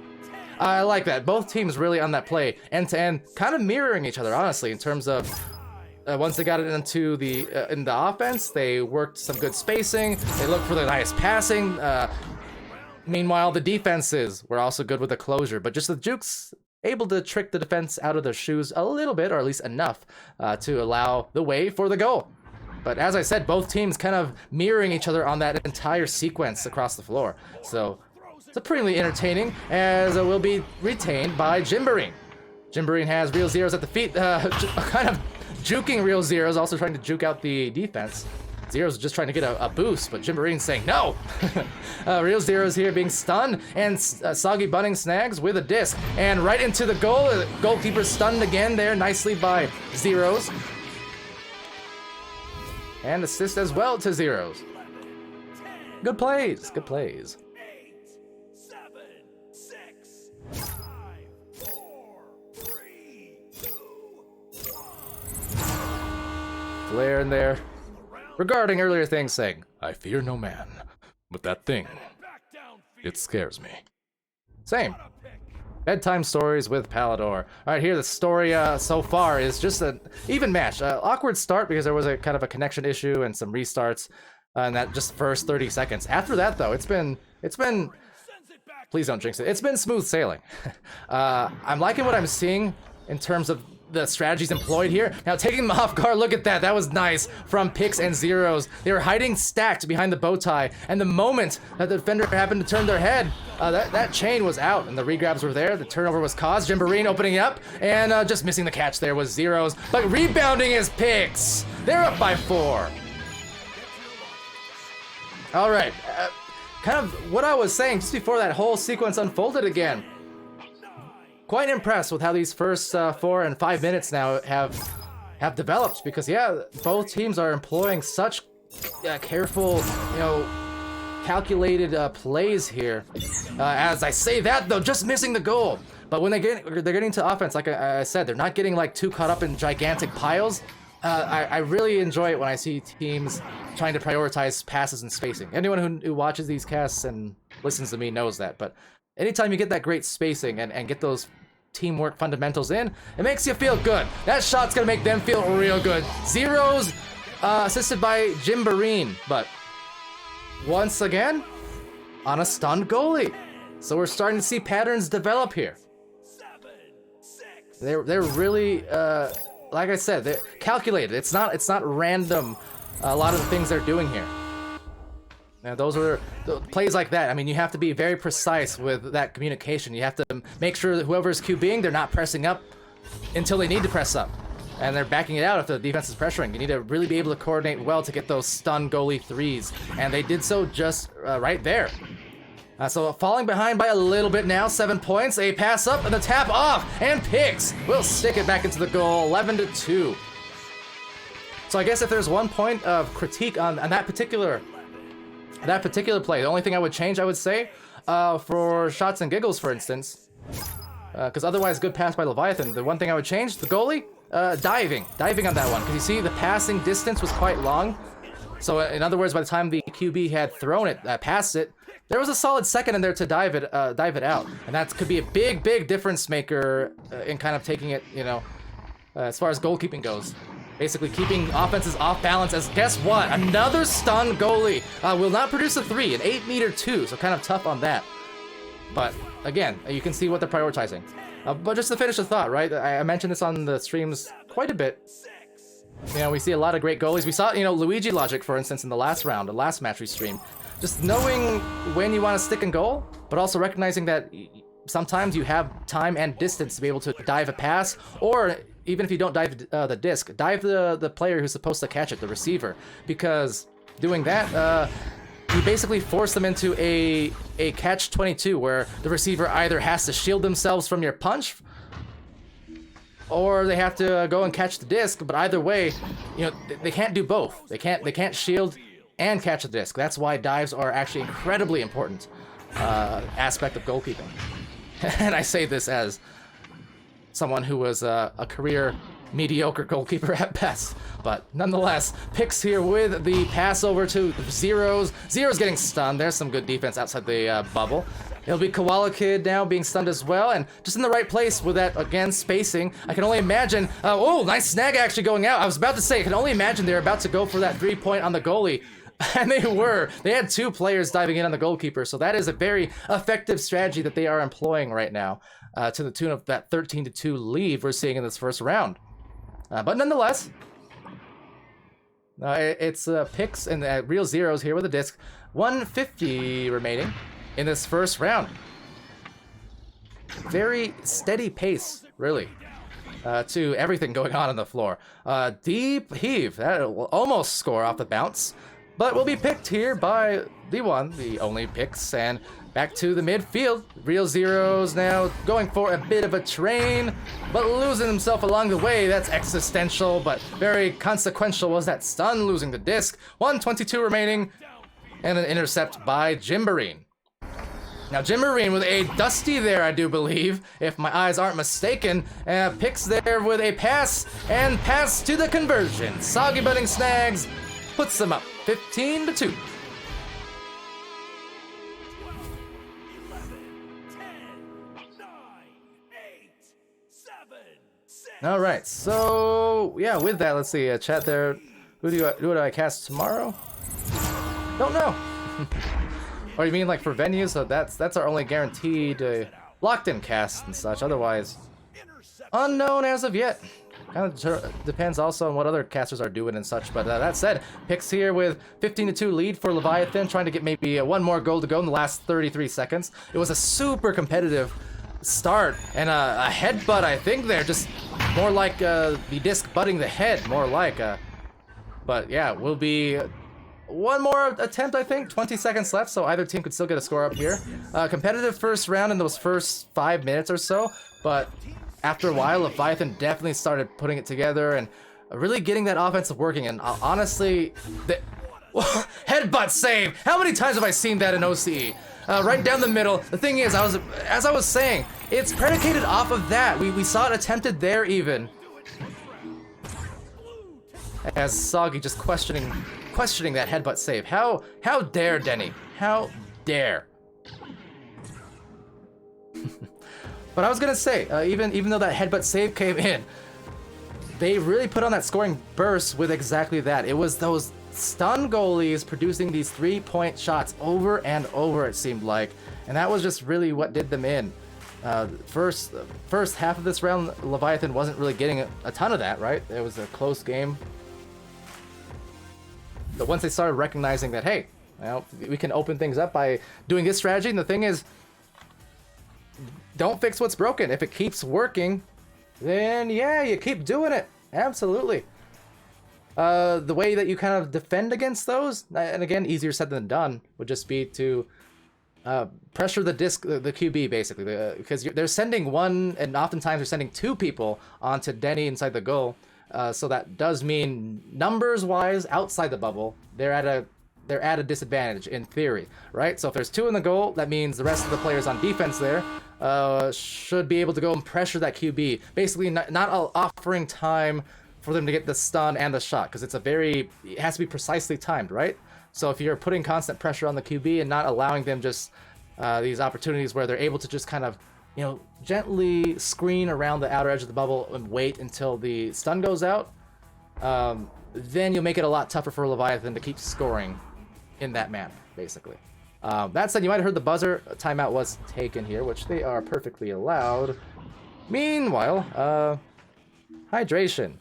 I like that. Both teams really on that play, end-to-end, kind of mirroring each other, honestly, in terms of once they got it into the in the offense, they worked some good spacing. They looked for the nice passing. Meanwhile, the defenses were also good with the closure, but just the jukes able to trick the defense out of their shoes a little bit, or at least enough to allow the way for the goal. But as I said, both teams kind of mirroring each other on that entire sequence across the floor. So it's pretty entertaining, as it will be retained by Jimboreen. Jimboreen has Real Zeros at the feet, kind of juking Real Zeros, also trying to juke out the defense. Zeros just trying to get a boost, but Jimboreen's saying no. Real Zeros here being stunned, and Soggy Bunning snags with a disc, and right into the goal. Goalkeeper stunned again there, nicely by Zeros. And assist as well to Zeros. Good plays, good plays. 8, 7, 6, 5, 4, 3, 2, 1. Flare in there. Regarding earlier things saying, I fear no man, but that thing, it scares me. Same. Bedtime stories with Palidore. Alright, here the story so far is just an even match. Awkward start because there was a kind of a connection issue and some restarts in that just first 30 seconds. After that though, it's been, please don't jinx it, it's been smooth sailing. I'm liking what I'm seeing in terms of the strategies employed here. Now taking them off guard, look at that, that was nice from Pix and Zeros. They were hiding stacked behind the bow tie, and the moment that the defender happened to turn their head, that chain was out and the regrabs were there. The turnover was caused. Jimboreen opening up, and just missing the catch there was Zeros, but rebounding is Pix. They're up by 4. All right, kind of what I was saying just before that whole sequence unfolded again. Quite impressed with how these first 4 and 5 minutes now have developed, because yeah, both teams are employing such careful, calculated plays here. As I say that though, just missing the goal. But when they're getting to offense, like I said, they're not getting like too caught up in gigantic piles. I really enjoy it when I see teams trying to prioritize passes and spacing. Anyone who watches these casts and listens to me knows that, but anytime you get that great spacing and get those teamwork fundamentals in, it makes you feel good. That shot's gonna make them feel real good. Zeros assisted by Jimboreen, but once again, on a stunned goalie. So we're starting to see patterns develop here. 7, 6. They're really, like I said, they're calculated. It's not random, a lot of the things they're doing here. Now, those are plays like that. I mean, you have to be very precise with that communication. You have to make sure that whoever's QBing, they're not pressing up until they need to press up. And they're backing it out if the defense is pressuring. You need to really be able to coordinate well to get those stun goalie threes. And they did so just right there. So falling behind by a little bit now, 7 points. A pass up and the tap off. And Pix will stick it back into the goal, 11-2. So I guess if there's one point of critique on that particular play, the only thing I would change, I would say, for Shotz and Gigglez, for instance, Because otherwise, good pass by Leviathan. The one thing I would change, the goalie, diving on that one. Because you see, the passing distance was quite long. So in other words, by the time the QB had thrown it, passed it, there was a solid second in there to dive it out, and that could be a big difference maker in kind of taking it, you know, as far as goalkeeping goes. Basically keeping offenses off balance. As guess what? Another stun goalie will not produce a 3, an 8-meter 2, so kind of tough on that. But again, you can see what they're prioritizing. But just to finish the thought, right? I mentioned this on the streams quite a bit. You know, we see a lot of great goalies. We saw, you know, Luigi Logic, for instance, in the last round, the last match we streamed. Just knowing when you want to stick and goal, but also recognizing that sometimes you have time and distance to be able to dive a pass, or even if you don't dive the disc, dive the player who's supposed to catch it, the receiver. Because doing that, you basically force them into a catch-22 where the receiver either has to shield themselves from your punch, or they have to go and catch the disc. But either way, you know, they can't do both. They can't shield and catch the disc. That's why dives are actually incredibly important aspect of goalkeeping. And I say this as someone who was a career mediocre goalkeeper at best. But nonetheless, picks here with the pass over to Zeros. Zeros getting stunned. There's some good defense outside the bubble. It'll be Koala Kid now being stunned as well, and just in the right place with that, again, spacing. I can only imagine, oh, nice snag actually going out. I was about to say, I can only imagine they're about to go for that 3-point on the goalie. And they were. They had 2 players diving in on the goalkeeper, so that is a very effective strategy that they are employing right now, to the tune of that 13-2 lead we're seeing in this first round. But nonetheless, it's picks and real Zeros here with a disc. 150 remaining in this first round. Very steady pace, really, to everything going on the floor. Deep heave. That will almost score off the bounce, but will be picked here by the only picks, and back to the midfield. Real Zeros now going for a bit of a train, but losing himself along the way. That's existential, but very consequential was that stun, losing the disc. 122 remaining, and an intercept by Jimberine. Now Jimberine with a dusty there, I do believe, if my eyes aren't mistaken. Picks there with a pass, and pass to the conversion. Soggy Butting Snags puts them up 15-2. 11, 10, 9, 8, 7, 6. All right, so yeah, with that, let's see, chat there. Who do I cast tomorrow? Don't know. Or you mean like for venues? So that's our only guaranteed locked-in cast and such. Otherwise, unknown as of yet. Kind of depends also on what other casters are doing and such. But that said, picks here with 15-2 lead for Leviathan, trying to get maybe one more goal to go in the last 33 seconds. It was a super competitive start, and a headbutt, I think there, just more like the disc butting the head, more like. But yeah, will be one more attempt, I think. 20 seconds left, so either team could still get a score up here. Competitive first round in those first 5 minutes or so, but after a while, Leviathan definitely started putting it together and really getting that offensive working. And honestly, the headbutt save. How many times have I seen that in OCE? Right down the middle. The thing is, as I was saying, it's predicated off of that. We saw it attempted there even. As Soggy just questioning that headbutt save. How dare Denny? How dare? But I was gonna say, even though that headbutt save came in, they really put on that scoring burst with exactly that. It was those stun goalies producing these 3-point shots over and over, it seemed like, and that was just really what did them in. First half of this round, Leviathan wasn't really getting a ton of that, right? It was a close game. But once they started recognizing that, hey, well, we can open things up by doing this strategy, and the thing is, don't fix what's broken. If it keeps working, then yeah, you keep doing it. Absolutely. The way that you kind of defend against those, and again, easier said than done, would just be to pressure the disc, the QB basically, because they're sending one, and oftentimes they're sending 2 people onto Denny inside the goal. So that does mean numbers-wise, outside the bubble, they're at a they're at a disadvantage in theory, right? So if there's 2 in the goal, that means the rest of the players on defense there should be able to go and pressure that QB, basically not offering time for them to get the stun and the shot, because it has to be precisely timed, right? So if you're putting constant pressure on the QB and not allowing them just these opportunities where they're able to just kind of, gently screen around the outer edge of the bubble and wait until the stun goes out, then you'll make it a lot tougher for Leviathan to keep scoring in that manner, basically. That said, you might have heard the buzzer. A timeout was taken here, which they are perfectly allowed. Meanwhile, hydration.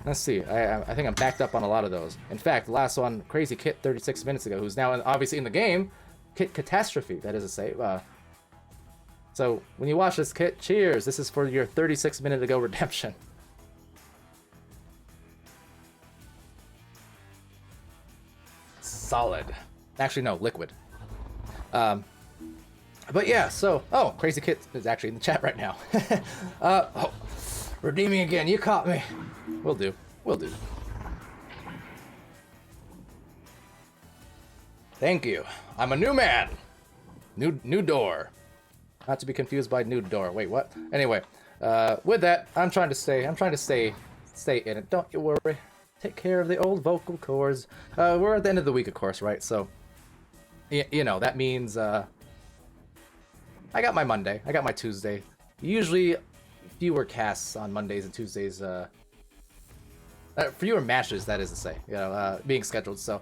Let's see. I think I'm backed up on a lot of those. In fact, the last one, Crazy Kit 36 minutes ago, who's now obviously in the game. Kit Catastrophe, that is to say. So when you watch this, Kit, cheers. This is for your 36 minute ago redemption. Solid. Actually, no, liquid. But yeah, so... Oh, Crazy Kit is actually in the chat right now. Redeeming again. You caught me. Will do. Will do. Thank you. I'm a new man. New door. Not to be confused by nude door. Wait, what? Anyway, with that, I'm trying to stay in it. Don't you worry. Take care of the old vocal cords. We're at the end of the week, of course, right? So, that means I got my Monday. I got my Tuesday. Usually, fewer casts on Mondays and Tuesdays. Fewer matches, that is to say. Being scheduled. So,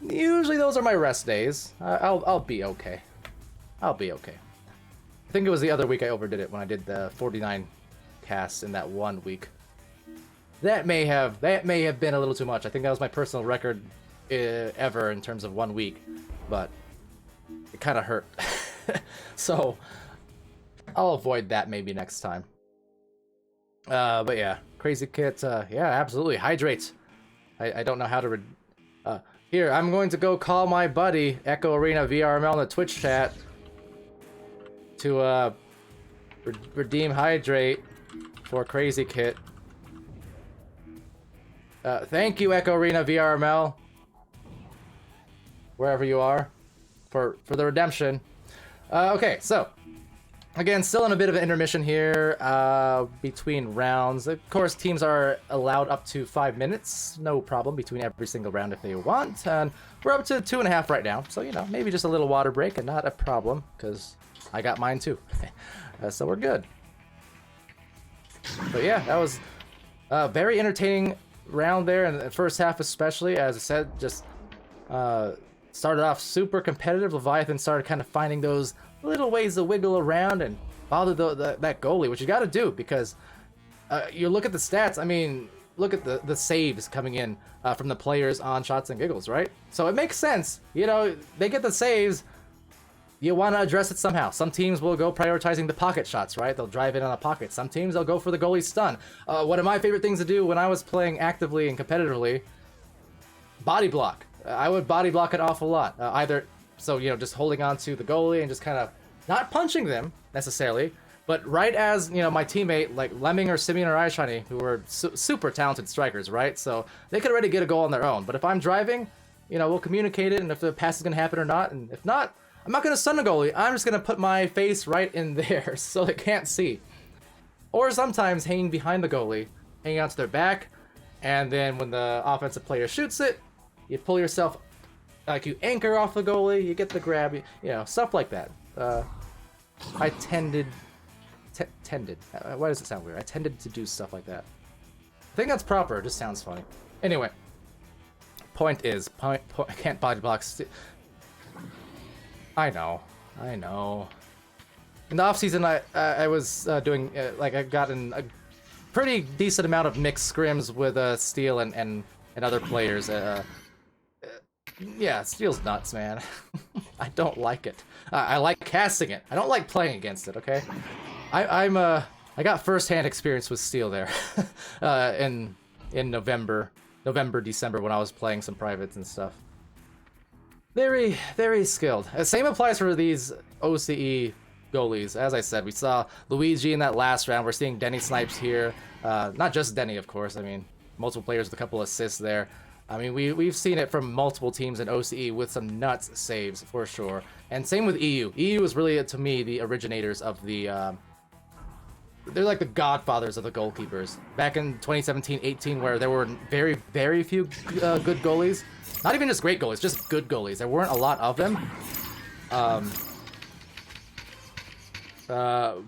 usually those are my rest days. I'll be okay. I'll be okay. I think it was the other week I overdid it when I did the 49 casts in that 1 week. That may have been a little too much. I think that was my personal record ever in terms of 1 week, but it kind of hurt. So I'll avoid that maybe next time. But yeah, Crazy Kit, yeah, absolutely. Hydrate. I don't know how to... Here, I'm going to go call my buddy, Echo Arena VRML in the Twitch chat to redeem Hydrate for Crazy Kit. Thank you, Echo Arena VRML, wherever you are, for the redemption. Okay, so again, still in a bit of an intermission here between rounds. Of course, teams are allowed up to 5 minutes, no problem, between every single round if they want. And we're up to 2.5 right now, so maybe just a little water break and not a problem, because I got mine too. So we're good. But yeah, that was a very entertaining round there in the first half, especially. As I said, just started off super competitive. Leviathan started kind of finding those little ways to wiggle around and bother that goalie, which you got to do, because you look at the stats. I mean, look at the saves coming in from the players on Shotz and Gigglez, right? So it makes sense. They get the saves. You want to address it somehow. Some teams will go prioritizing the pocket shots, right? They'll drive in on a pocket. Some teams, they'll go for the goalie stun. One of my favorite things to do when I was playing actively and competitively, body block. I would body block an awful lot. Just holding on to the goalie and just kind of not punching them necessarily, but right as, my teammate, like Lemming or Simeon or Aishani, who were super talented strikers, right? So they could already get a goal on their own. But if I'm driving, we'll communicate it, and if the pass is going to happen or not, and if not, I'm not going to stun the goalie. I'm just going to put my face right in there so they can't see. Or sometimes hanging behind the goalie, hanging onto their back, and then when the offensive player shoots it, you pull yourself, like you anchor off the goalie, you get the grab, stuff like that. I tended. Why does it sound weird? I tended to do stuff like that. I think that's proper. It just sounds funny. Anyway, point is, I can't body block. I know. In the off season, I was doing I got in a pretty decent amount of mixed scrims with Steel and other players. Yeah, Steel's nuts, man. I don't like it. I like casting it. I don't like playing against it. Okay, I got first-hand experience with Steel there in November, December, when I was playing some privates and stuff. Very, very skilled. Same applies for these OCE goalies. As I said, we saw Luigi in that last round. We're seeing Denny snipes here. Not just Denny, of course. I mean, multiple players with a couple assists there. I mean, we've seen it from multiple teams in OCE with some nuts saves for sure. And same with EU. EU is really, to me, the originators of the... they're like the godfathers of the goalkeepers. Back in 2017-18, where there were very, very few good goalies. Not even just great goalies, just good goalies. There weren't a lot of them.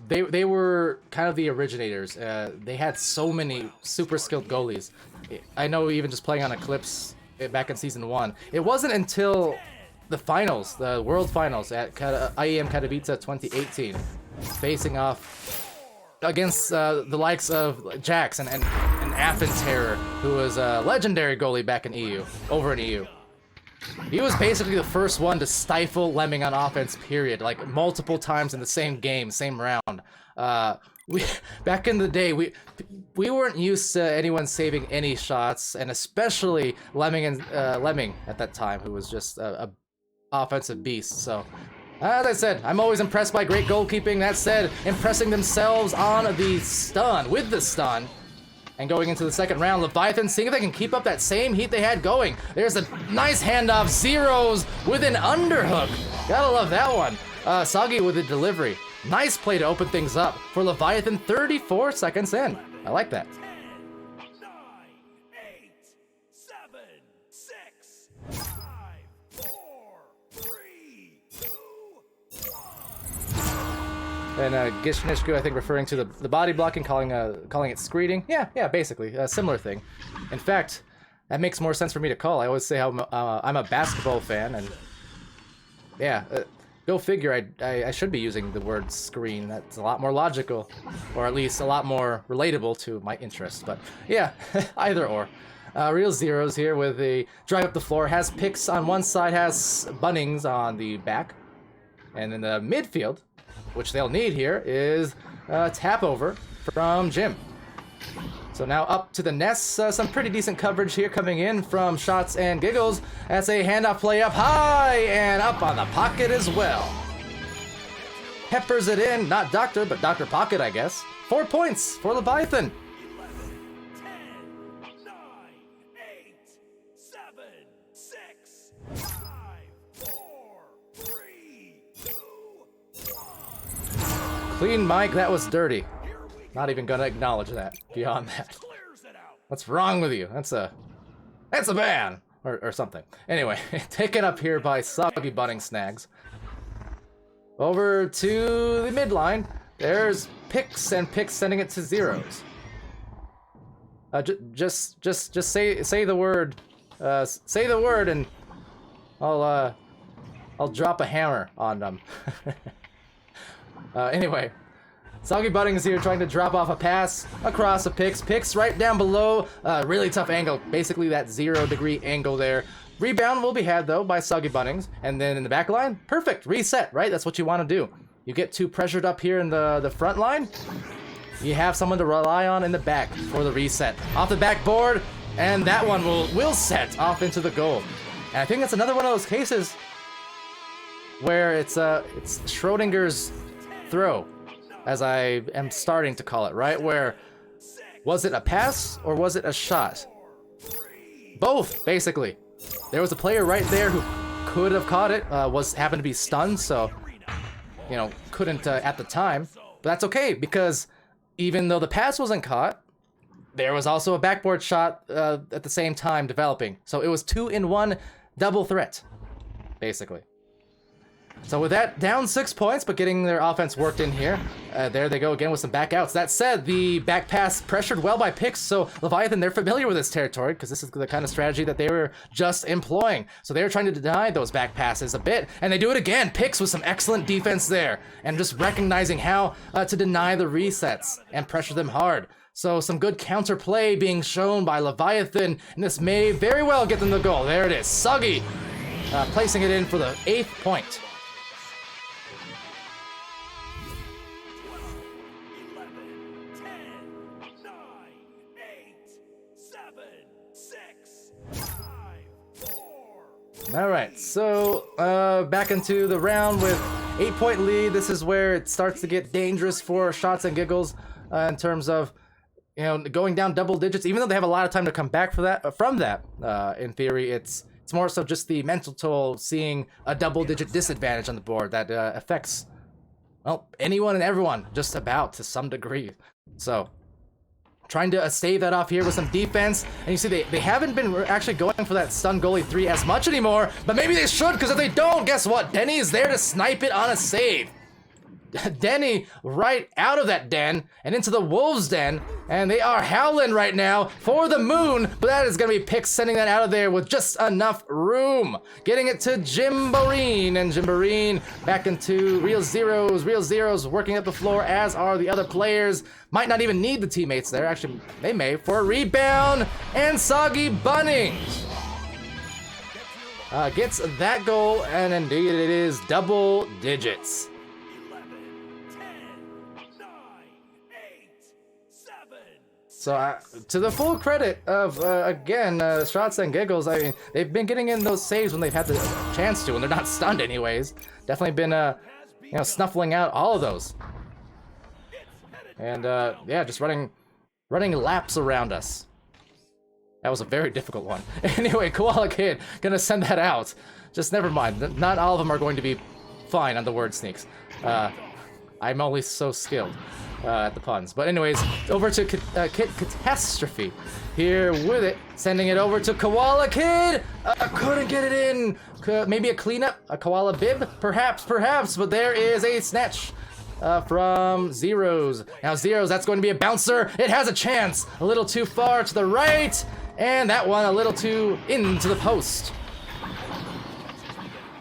They were kind of the originators. They had so many super skilled goalies. I know even just playing on Eclipse back in Season 1. It wasn't until the finals, the World Finals at IEM Katowice 2018, facing off against the likes of Jax and Athens Terror, who was a legendary goalie back in EU, over in EU. He was basically the first one to stifle Lemming on offense, period, like multiple times in the same game, same round. Back in the day, we weren't used to anyone saving any shots, and especially Lemming at that time, who was just a offensive beast. So, as I said, I'm always impressed by great goalkeeping. That said, impressing themselves on the stun, with the stun. And going into the second round, Leviathan seeing if they can keep up that same heat they had going. There's a nice handoff, zeros with an underhook. Gotta love that one. Soggy with a delivery. Nice play to open things up for Leviathan 34 seconds in. I like that. 10, 9, 8, 7, 6, 5, 4, 3, 2, 1. And Gishnishku, I think, referring to the body blocking, calling it screeding. Yeah, basically a similar thing. In fact, that makes more sense for me to call. I always say how I'm a basketball fan, and yeah, go figure. I should be using the word screen. That's a lot more logical, or at least a lot more relatable to my interests. But yeah, either or. Real zeros here with the drive up the floor. Has picks on one side, has Bunnings on the back, and in the midfield, which they'll need here, is tap over from Jim. So now up to the Nest, some pretty decent coverage here coming in from Shotz and Gigglez. That's a handoff play up high and up on the pocket as well. Peppers it in, not Doctor, but Dr. Pocket, I guess. 4 points for Leviathan. 11, 10, 9, 8, 7, 6, 5, 4, 3, 2, 1. Clean mic, that was dirty. Not even gonna acknowledge that. Beyond that. Clears it out. What's wrong with you? That's a ban or something. Anyway, taken up here by Soggy Bunning Snags. Over to the midline. There's Pix, and Pix sending it to zeros. Just say the word. Say the word, and I'll drop a hammer on them. Anyway. Soggy Buddings here trying to drop off a pass across a Pix. Pix right down below. Really tough angle. Basically that 0-degree angle there. Rebound will be had though by Soggy Buddings. And then in the back line, perfect. Reset, right? That's what you want to do. You get too pressured up here in the front line. You have someone to rely on in the back for the reset. Off the backboard, and that one will set off into the goal. And I think that's another one of those cases where it's Schrodinger's throw, as I am starting to call it, right? Where, was it a pass or was it a shot? Both, basically. There was a player right there who could have caught it, happened to be stunned, so, you know, couldn't at the time. But that's okay, because even though the pass wasn't caught, there was also a backboard shot at the same time developing. So it was 2-in-1 double threat, basically. So with that, down 6 points, but getting their offense worked in here. There they go again with some back outs. That said, the back pass pressured well by Pix, so Leviathan, they're familiar with this territory, because this is the kind of strategy that they were just employing. So they were trying to deny those back passes a bit, and they do it again. Pix with some excellent defense there, and just recognizing how to deny the resets and pressure them hard. So some good counterplay being shown by Leviathan, and this may very well get them the goal. There it is, Soggy placing it in for the 8th point. 11, 10, 9, 8, 7, 6, 5, 4. All right, so back into the round with 8-point lead. This is where it starts to get dangerous for Shotz and Gigglez in terms of you know, going down double digits, even though they have a lot of time to come back from that. In theory, it's more so just the mental toll, seeing a double-digit disadvantage on the board that affects, well, anyone and everyone just about to some degree. So, trying to stave that off here with some defense. And you see they haven't been actually going for that stun goalie 3 as much anymore, but maybe they should, because if they don't, guess what? Denny is there to snipe it on a save. Denny right out of that den and into the wolves den, and they are howling right now for the moon, but that is going to be Pix sending that out of there with just enough room. Getting it to Jimboreen, and Jimboreen back into real zeros working up the floor, as are the other players. Might not even need the teammates there, actually they may, for a rebound, and Soggy Bunnings gets that goal, and indeed it is double digits. 7. So to the full credit of, again, Shotz and Gigglez, I mean, they've been getting in those saves when they've had the chance to, and they're not stunned anyways. Definitely been, you know, snuffling out all of those. And, yeah, just running laps around us. That was a very difficult one. Anyway, Koala Kid gonna send that out. Just never mind. Not all of them are going to be fine on the word sneaks. I'm only so skilled at the puns. But anyways, over to Kit Catastrophe here with it, sending it over to Koala Kid. Couldn't get it in. Maybe a cleanup, a Koala Bib, perhaps. But there is a snatch from Zeros. Now Zeros, that's going to be a bouncer. It has a chance. A little too far to the right, and that one a little too into the post.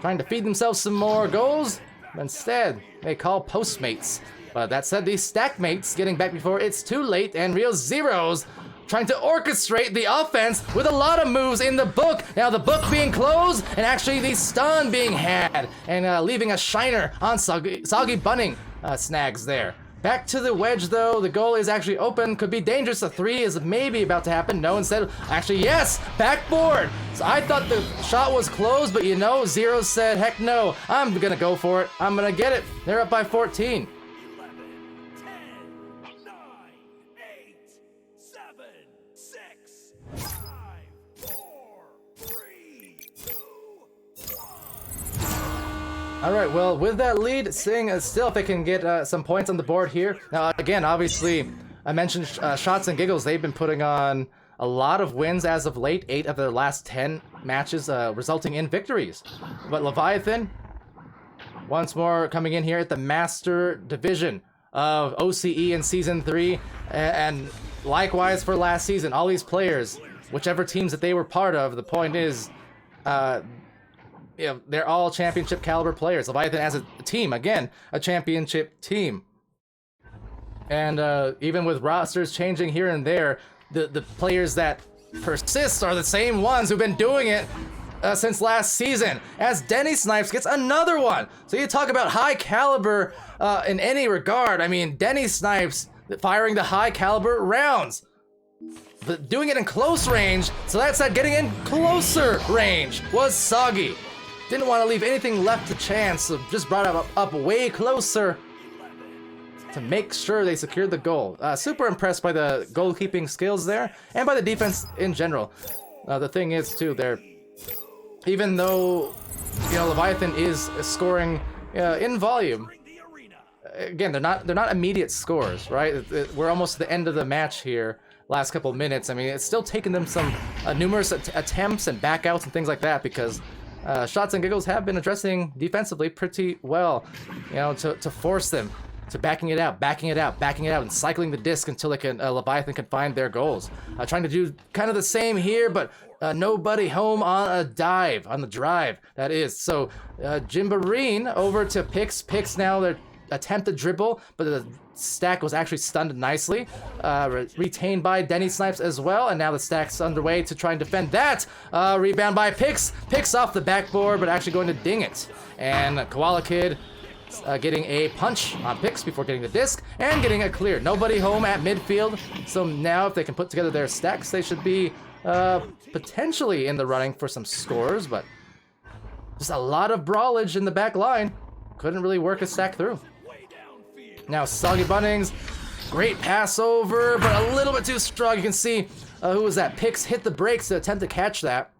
Trying to feed themselves some more goals. Instead, they call Postmates. But that said, these Stackmates getting back before it's too late, and real Zeros trying to orchestrate the offense with a lot of moves in the book. Now the book being closed, and actually the stun being had, and leaving a shiner on Soggy Bunning snags there. Back to the wedge though, the goal is actually open, could be dangerous. A 3 is maybe about to happen. No, instead, actually yes, backboard. So I thought the shot was closed, but you know, Zero said, heck no, I'm gonna go for it. I'm gonna get it. They're up by 14. 11, 10, 9, 8, 7, 6, 5, 4, 3, 2, 1. All right, well, with that lead, seeing still if they can get some points on the board here. Now, again, obviously, I mentioned Shotz and Gigglez. They've been putting on a lot of wins as of late, 8 of their last 10 matches, resulting in victories. But Leviathan, once more coming in here at the Master Division of OCE in Season 3, and likewise for last season, all these players, whichever teams that they were part of, the point is, you know, they're all championship caliber players. Leviathan as a team, again, a championship team. And even with rosters changing here and there, the players that persist are the same ones who've been doing it since last season, as Denny Snipes gets another one. So you talk about high caliber in any regard. I mean, Denny Snipes firing the high caliber rounds, but doing it in close range. So that's that getting in closer range was Soggy. Didn't want to leave anything left to chance, so just brought it up way closer to make sure they secured the goal. Super impressed by the goalkeeping skills there, and by the defense in general. The thing is, too, even though, you know, Leviathan is scoring in volume, again, they're not immediate scores, right? We're almost at the end of the match here, last couple of minutes. I mean, it's still taken them some numerous attempts and backouts and things like that, because Shotz and Gigglez have been addressing defensively pretty well, you know, to force them to backing it out, and cycling the disc until they can Leviathan can find their goals. Trying to do kind of the same here, but nobody home on a dive, on the drive, that is. So Jimboreen over to Pix. Pix now their attempted dribble, but the stack was actually stunned nicely. Retained by Denny Snipes as well, and now the stack's underway to try and defend that. Rebound by Pix. Pix off the backboard, but actually going to ding it. And Koala Kid getting a punch on Pix before getting the disc, and getting a clear. Nobody home at midfield, so now if they can put together their stacks, they should be potentially in the running for some scores, but just a lot of brawlage in the back line. Couldn't really work a stack through. Now Soggy Bunnings Great pass over, but a little bit too strong. You can see, who was that? Pix hit the brakes to attempt to catch that,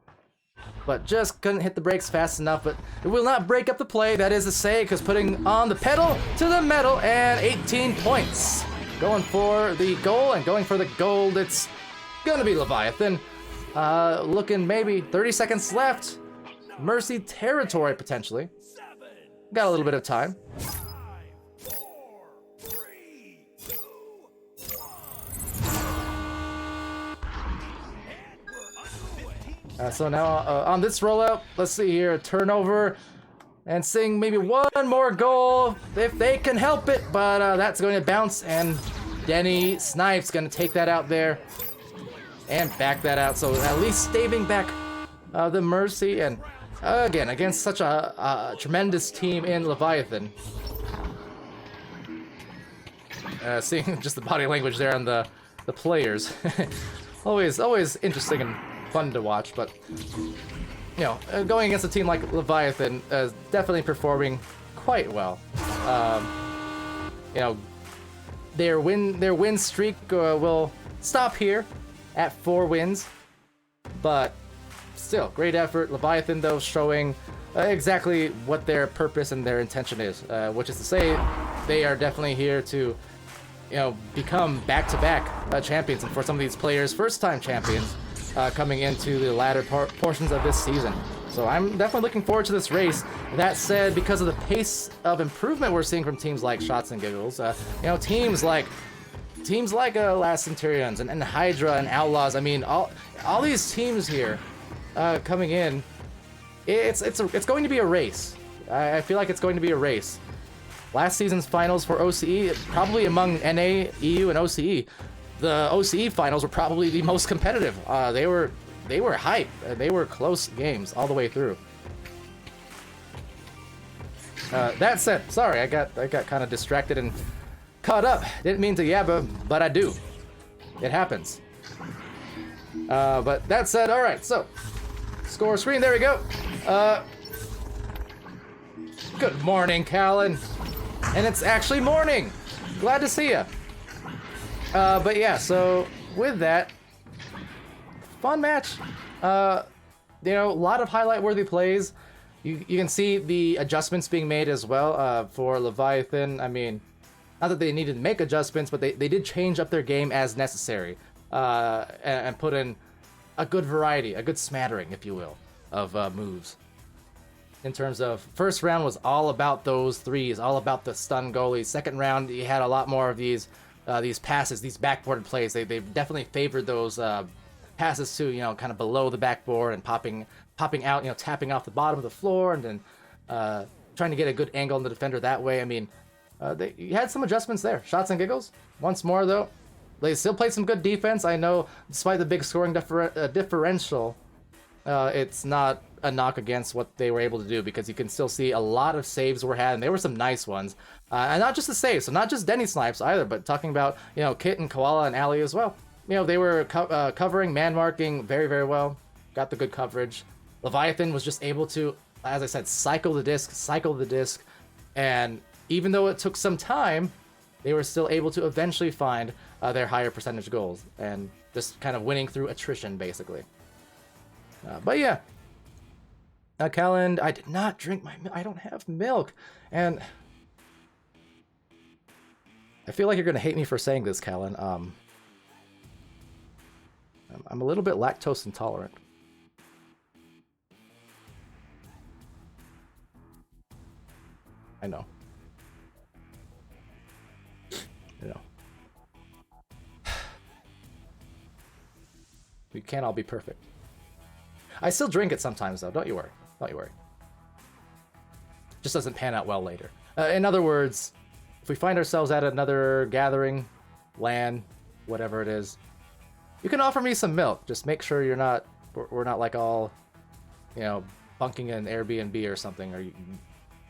but just couldn't hit the brakes fast enough. But it will not break up the play, that is to say, because putting on the pedal to the metal, and 18 points. Going for the goal and going for the gold, it's gonna be Leviathan. Looking maybe 30 seconds left. Mercy territory, potentially. Got a little bit of time. 5, 4, 3, 2, 1. So now on this rollout, let's see here, a turnover, and seeing maybe one more goal if they can help it, but that's going to bounce, and Denny Snipes going to take that out there and back that out. So at least staving back the Mercy, and again against such a tremendous team in Leviathan. Seeing just the body language there on the players, always interesting and fun to watch. But you know, going against a team like Leviathan, definitely performing quite well. You know, their win streak will stop here at 4 wins, but still great effort. Leviathan, though, showing exactly what their purpose and their intention is, which is to say they are definitely here to, you know, become back-to-back champions, and for some of these players, first-time champions coming into the latter portions of this season. So I'm definitely looking forward to this race. That said, because of the pace of improvement we're seeing from teams like Shotz and Gigglez, you know, teams like last Centurions and Hydra and Outlaws. I mean, all these teams here coming in, it's going to be a race. I feel like it's going to be a race. Last season's finals for OCE, probably among NA, EU, and OCE, the OCE finals were probably the most competitive. They were hype. They were close games all the way through. That said, sorry, I got kind of distracted and caught up. Didn't mean to yabba, but I do. It happens. But that said, all right. So, score screen. There we go. Good morning, Callan. And it's actually morning. Glad to see you. But yeah, so with that, fun match. You know, a lot of highlight-worthy plays. You can see the adjustments being made as well for Leviathan. I mean, not that they needed to make adjustments, but they did change up their game as necessary and put in a good variety, a good smattering, if you will, of moves. In terms of first round was all about those threes, all about the stun goalies. Second round, you had a lot more of these passes, these backboard plays. They definitely favored those passes to, you know, kind of below the backboard and popping out, you know, tapping off the bottom of the floor, and then trying to get a good angle on the defender that way. I mean, you had some adjustments there. Shotz and Gigglez. Once more, though, they still played some good defense. I know, despite the big scoring differential, it's not a knock against what they were able to do, because you can still see a lot of saves were had, and there were some nice ones. And not just the saves, so not just Denny Snipes either, but talking about, you know, Kit and Koala and Ali as well. You know, they were covering, man marking very, very well. Got the good coverage. Leviathan was just able to, as I said, cycle the disc, and even though it took some time, they were still able to eventually find their higher percentage goals, and just kind of winning through attrition, basically. But yeah, Callan, I did not drink my milk. I don't have milk, and I feel like you're gonna hate me for saying this, Callan. I'm a little bit lactose intolerant. I know. You know. We can't all be perfect. I still drink it sometimes, though. Don't you worry. Don't you worry. Just doesn't pan out well later. In other words, if we find ourselves at another gathering, LAN, whatever it is, you can offer me some milk. Just make sure we're not like all, you know, bunking in an Airbnb or something, or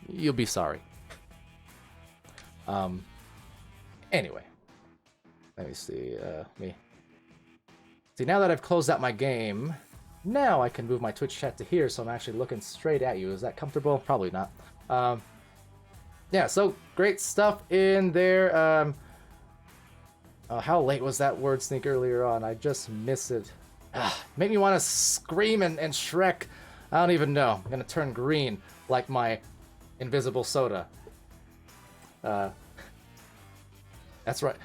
you'll be sorry. Anyway, let me see. See, now that I've closed out my game, now I can move my Twitch chat to here, so I'm actually looking straight at you. Is that comfortable? Probably not. Yeah, so great stuff in there. How late was that word sneak earlier on? I just miss it. Make me want to scream and Shrek. I don't even know. I'm gonna turn green like my invisible soda. That's right.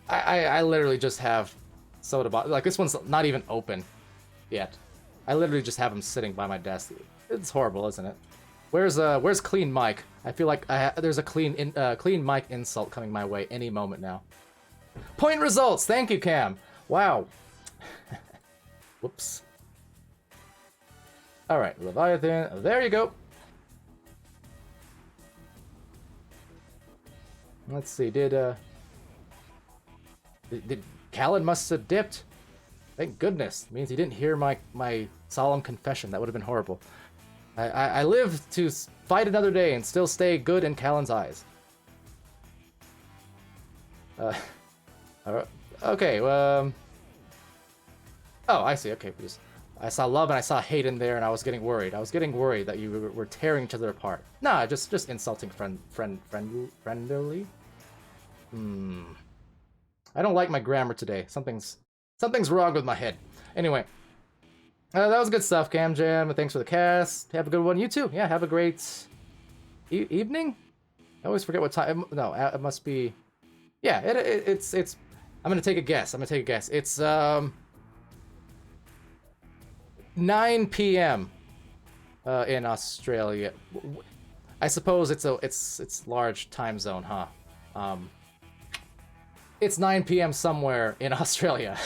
I literally just have soda bottle. Like, this one's not even open yet. I literally just have them sitting by my desk. It's horrible, isn't it? Where's clean Mike? I feel like there's a clean Mike insult coming my way any moment now. Point results. Thank you, Cam. Wow. Whoops. All right, Leviathan. There you go. Let's see. Did Callan must have dipped? Thank goodness. It means he didn't hear my solemn confession. That would have been horrible. I live to fight another day and still stay good in Callan's eyes. Okay. Oh, I see. Okay, I saw love and I saw hate in there, and I was getting worried. I was getting worried that you were tearing each other apart. Nah, just insulting friendly. I don't like my grammar today. Something's wrong with my head. Anyway, that was good stuff, Cam Jam. Thanks for the cast. Have a good one. You too. Yeah, have a great evening. I always forget what time. No, it must be. Yeah, it's. I'm gonna take a guess. It's 9 p.m. In Australia. I suppose it's large time zone, huh? It's 9 p.m. somewhere in Australia,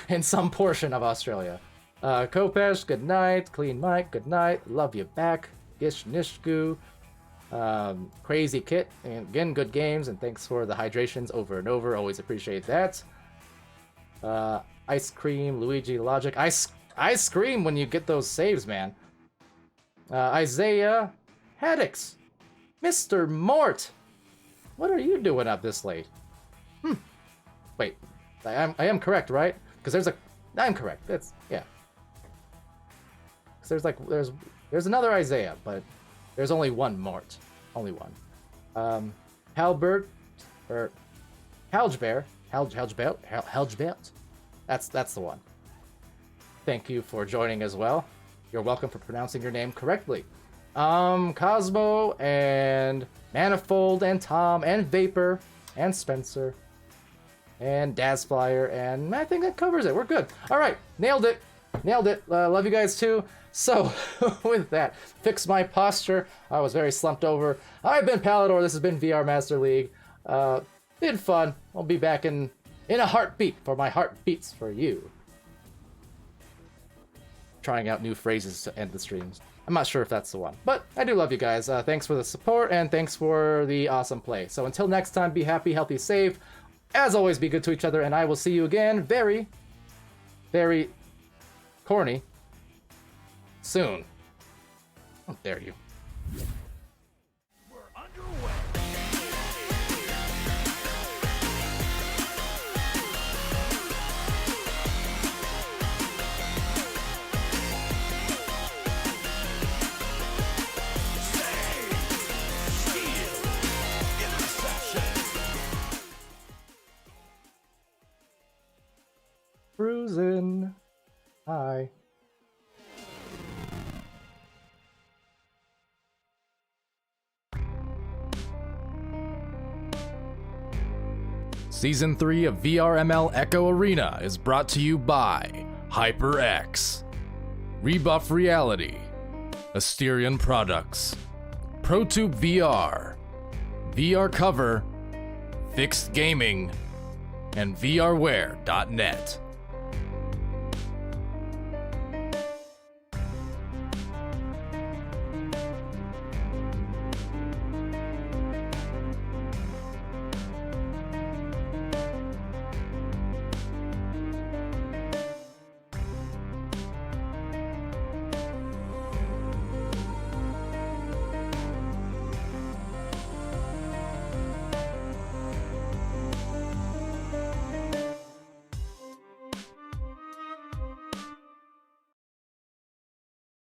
in some portion of Australia. Kopesh, good night. Clean Mike, good night. Love you back. Gish Nishku. Crazy Kit, and again, good games, and thanks for the hydrations over and over. Always appreciate that. Ice Cream, Luigi Logic. I scream when you get those saves, man. Isaiah Haddix. Mr. Mort. What are you doing up this late? Wait, I am correct, right? Because I'm correct. That's, yeah. Because there's another Isaiah, but there's only one Mort. Only one. Halbert, or Halgebert. Halgebert. That's the one. Thank you for joining as well. You're welcome for pronouncing your name correctly. Cosmo and Manifold and Tom and Vapor and Spencer and Dazflyer, and I think that covers it. We're good. All right, nailed it. Love you guys too. So, with that, fix my posture. I was very slumped over. I've been Palidore. This has been VR Master League. Been fun. I'll be back in a heartbeat, for my heart beats for you. Trying out new phrases to end the streams. I'm not sure if that's the one, but I do love you guys. Thanks for the support, and thanks for the awesome play. So until next time, be happy, healthy, safe. As always, be good to each other, and I will see you again very, very corny soon. How dare you. We're underway. Cruising. Hi. Season 3 of VRML Echo Arena is brought to you by HyperX, Rebuff Reality, Asterion Products, ProTube VR, VR Cover, Fixed Gaming, and VRware.net.